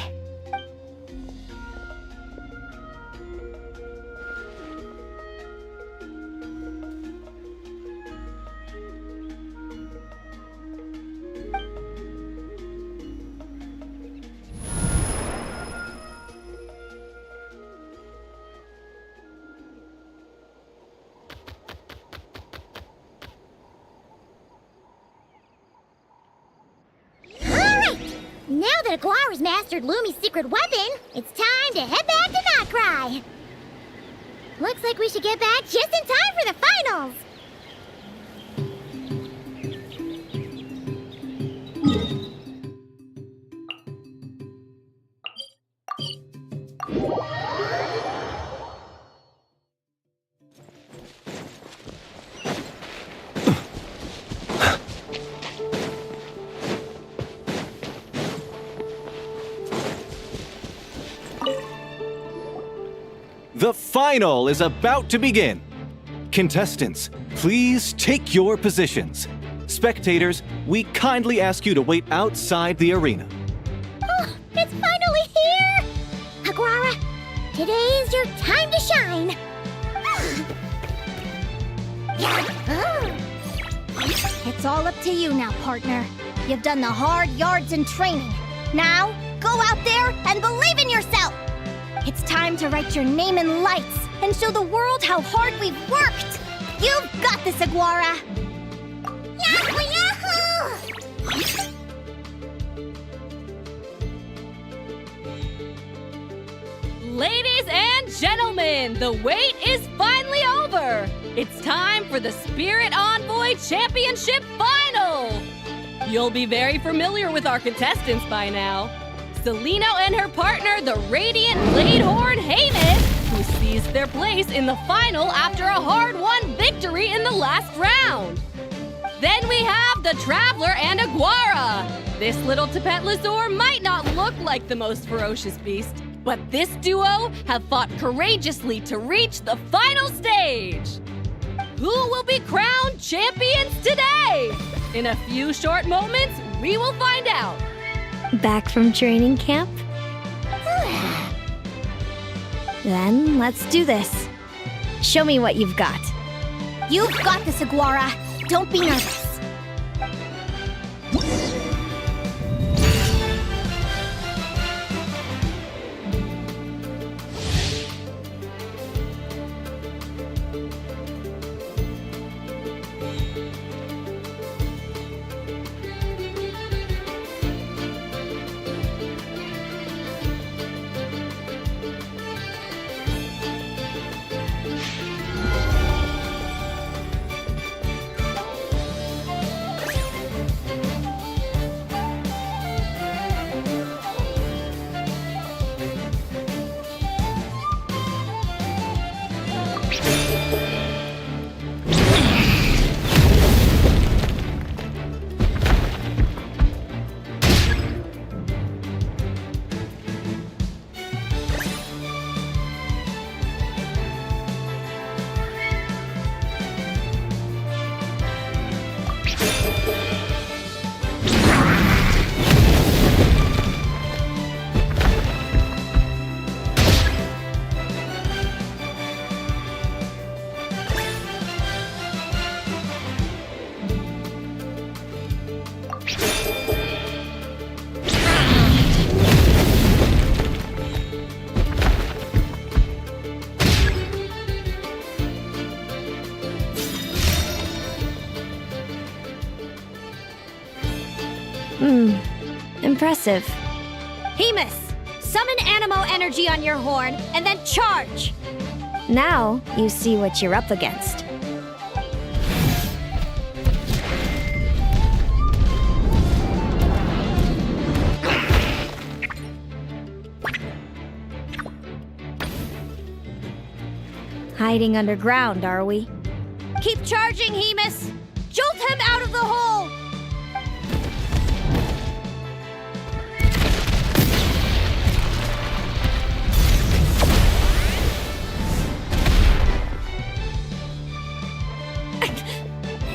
Now that Aguara's mastered Lumi's secret weapon, it's time to head back to Notcry. Looks like we should get back just in time for the finals. The final is about to begin. Contestants, please take your positions. Spectators, we kindly ask you to wait outside the arena. Oh, it's finally here! Aguara, today is your time to shine. It's all up to you now, partner. You've done the hard yards in training. Now, go out there and believe in yourself! It's time to write your name in lights and show the world how hard we've worked! You've got this, Aguara! Yahoo! Yahoo! Ladies and gentlemen, the wait is finally over! It's time for the Spirit Envoy Championship Final! You'll be very familiar with our contestants by now. Celino and her partner, the Radiant Bladehorn Heyman, who seized their place in the final after a hard-won victory in the last round. Then we have the Traveler and Aguara. This little Tapetlasaur might not look like the most ferocious beast, but this duo have fought courageously to reach the final stage. Who will be crowned champions today? In a few short moments, we will find out. Back from training camp? Then let's do this. Show me what you've got. You've got this, Aguara. Don't be nervous. Impressive. Hemus, summon Animo energy on your horn, and then charge! Now you see what you're up against. Hiding underground, are we? Keep charging, Hemus! Jolt him out of the hole!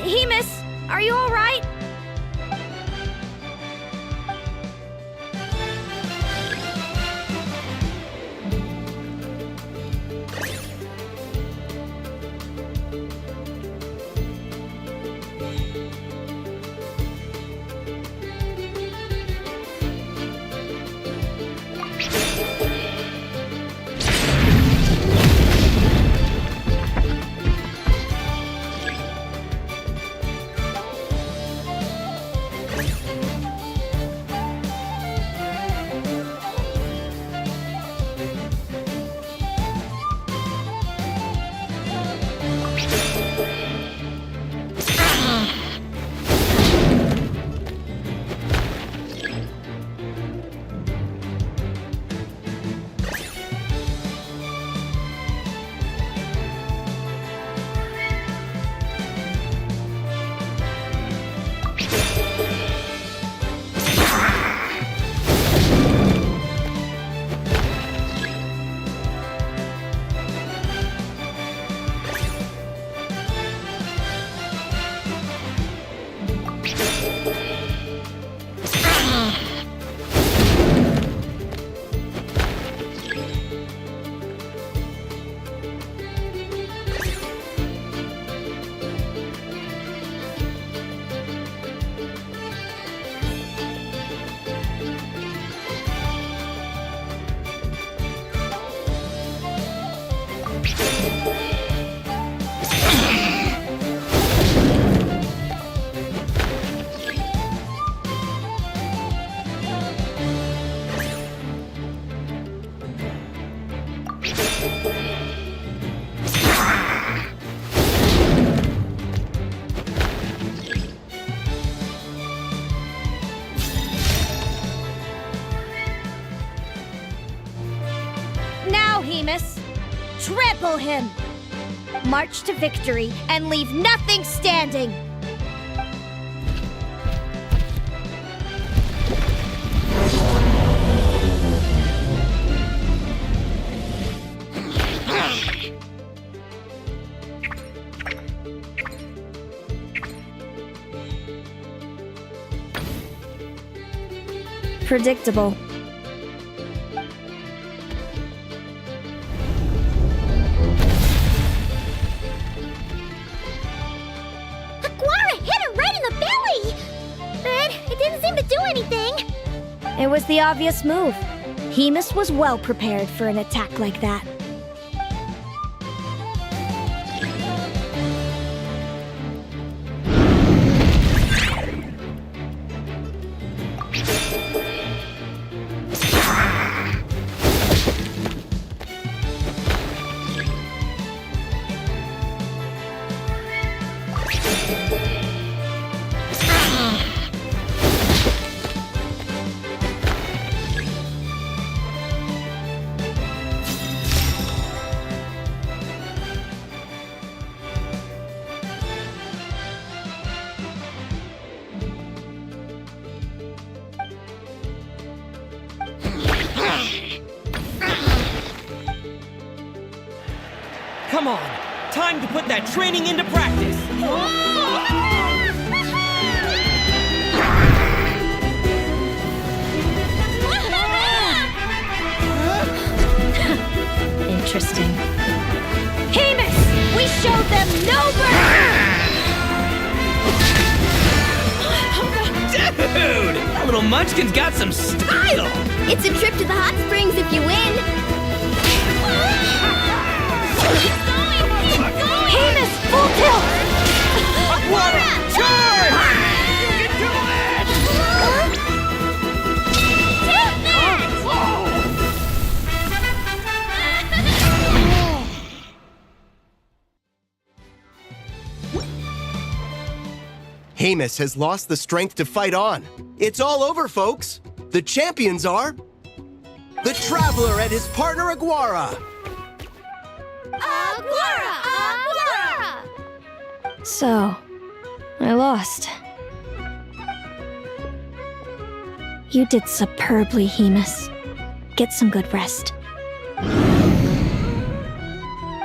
Hemus, are you alright? Now, Hemus, trample him! March to victory and leave nothing standing! Predictable. Aguara hit her right in the belly! But it didn't seem to do anything. It was the obvious move. Hemus was well prepared for an attack like that. Come on! Time to put that training into practice! Interesting. Hemus! We showed them no Dude! That little munchkin's got some style! It's a trip to the hot springs if you win. Hemus, full tilt! Aguara, charge! You can do it! Hamus has lost the strength to fight on. It's all over, folks. The champions are the Traveler and his partner Aguara. So, I lost. You did superbly, Hamus. Get some good rest.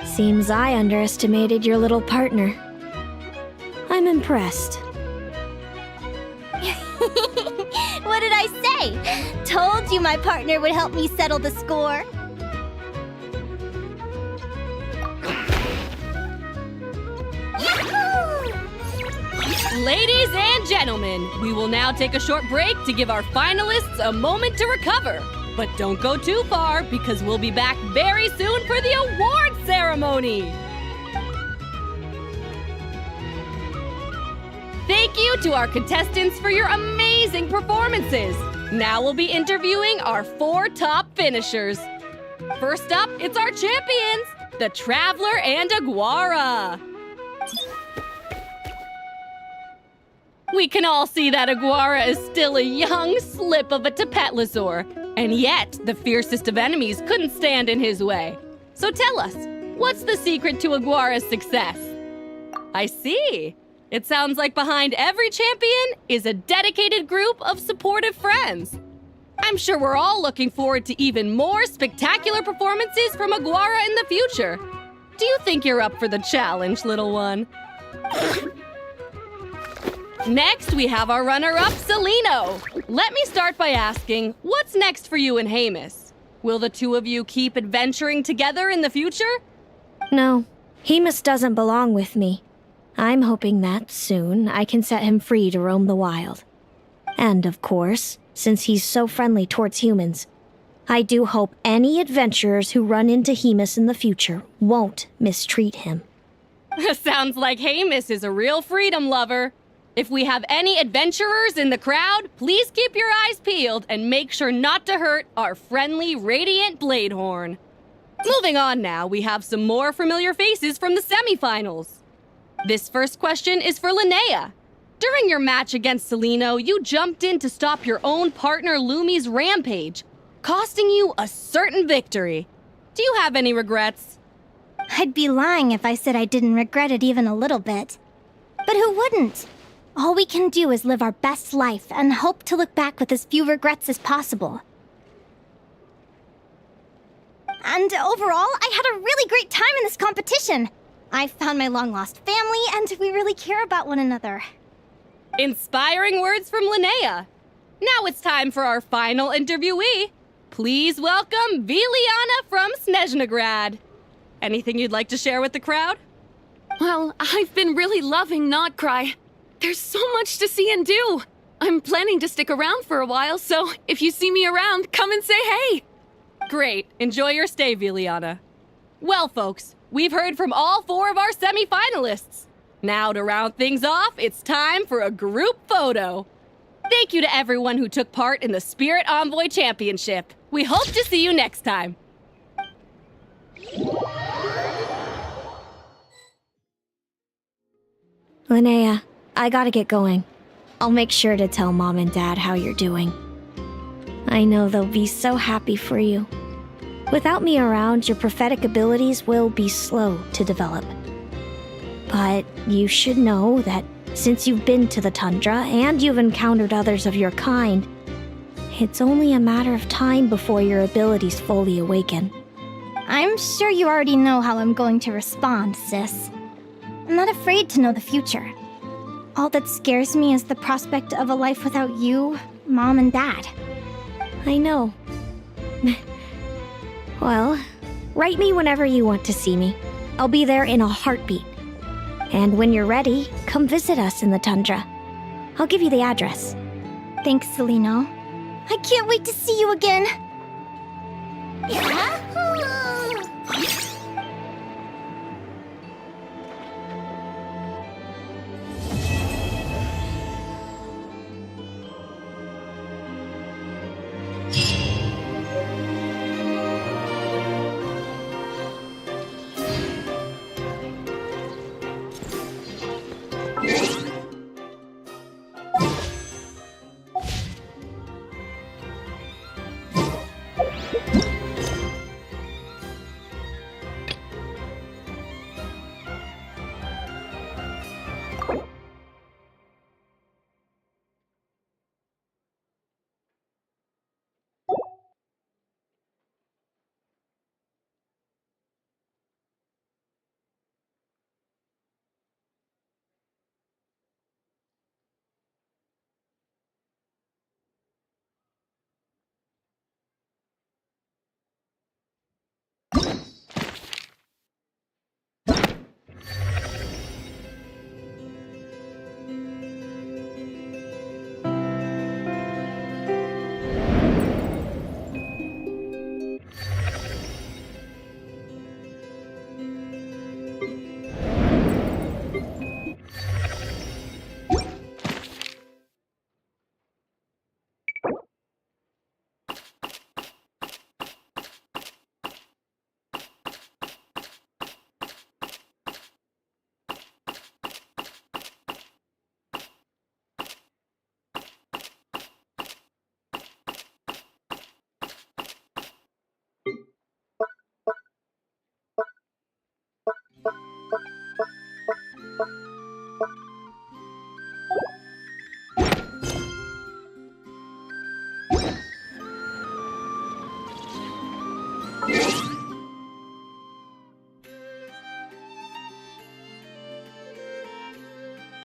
Seems I underestimated your little partner. I'm impressed. What did I say? Told you my partner would help me settle the score. Ladies and gentlemen, we will now take a short break to give our finalists a moment to recover. But don't go too far, because we'll be back very soon for the award ceremony. Thank you to our contestants for your amazing performances. Now we'll be interviewing our 4 top finishers. First up, it's our champions, the Traveler and Aguara. We can all see that Aguara is still a young slip of a Tapetlasaur, and yet the fiercest of enemies couldn't stand in his way. So tell us, what's the secret to Aguara's success? I see. It sounds like behind every champion is a dedicated group of supportive friends. I'm sure we're all looking forward to even more spectacular performances from Aguara in the future. Do you think you're up for the challenge, little one? Next, we have our runner-up, Celino. Let me start by asking, what's next for you and Hamus? Will the two of you keep adventuring together in the future? No, Hamus doesn't belong with me. I'm hoping that soon I can set him free to roam the wild. And of course, since he's so friendly towards humans, I do hope any adventurers who run into Hamus in the future won't mistreat him. Sounds like Hamus is a real freedom lover. If we have any adventurers in the crowd, please keep your eyes peeled and make sure not to hurt our friendly Radiant Bladehorn. Moving on now, we have some more familiar faces from the semifinals. This first question is for Linnea. During your match against Celino, you jumped in to stop your own partner Lumi's rampage, costing you a certain victory. Do you have any regrets? I'd be lying if I said I didn't regret it even a little bit. But who wouldn't? All we can do is live our best life and hope to look back with as few regrets as possible. And overall, I had a really great time in this competition. I found my long-lost family, and we really care about one another. Inspiring words from Linnea. Now it's time for our final interviewee. Please welcome Viliana from Snezhnegrad. Anything you'd like to share with the crowd? Well, I've been really loving Not Cry. There's so much to see and do. I'm planning to stick around for a while, so if you see me around, come and say hey. Great. Enjoy your stay, Viliana. Well, folks, we've heard from all 4 of our semi-finalists. Now, to round things off, it's time for a group photo. Thank you to everyone who took part in the Spirit Envoy Championship. We hope to see you next time. Linnea, I gotta get going. I'll make sure to tell Mom and Dad how you're doing. I know they'll be so happy for you. Without me around, your prophetic abilities will be slow to develop. But you should know that since you've been to the tundra and you've encountered others of your kind, it's only a matter of time before your abilities fully awaken. I'm sure you already know how I'm going to respond, sis. I'm not afraid to know the future. All that scares me is the prospect of a life without you, Mom, and Dad. I know. Well, write me whenever you want to see me. I'll be there in a heartbeat. And when you're ready, come visit us in the tundra. I'll give you the address. Thanks, Celino. I can't wait to see you again. Yahoo!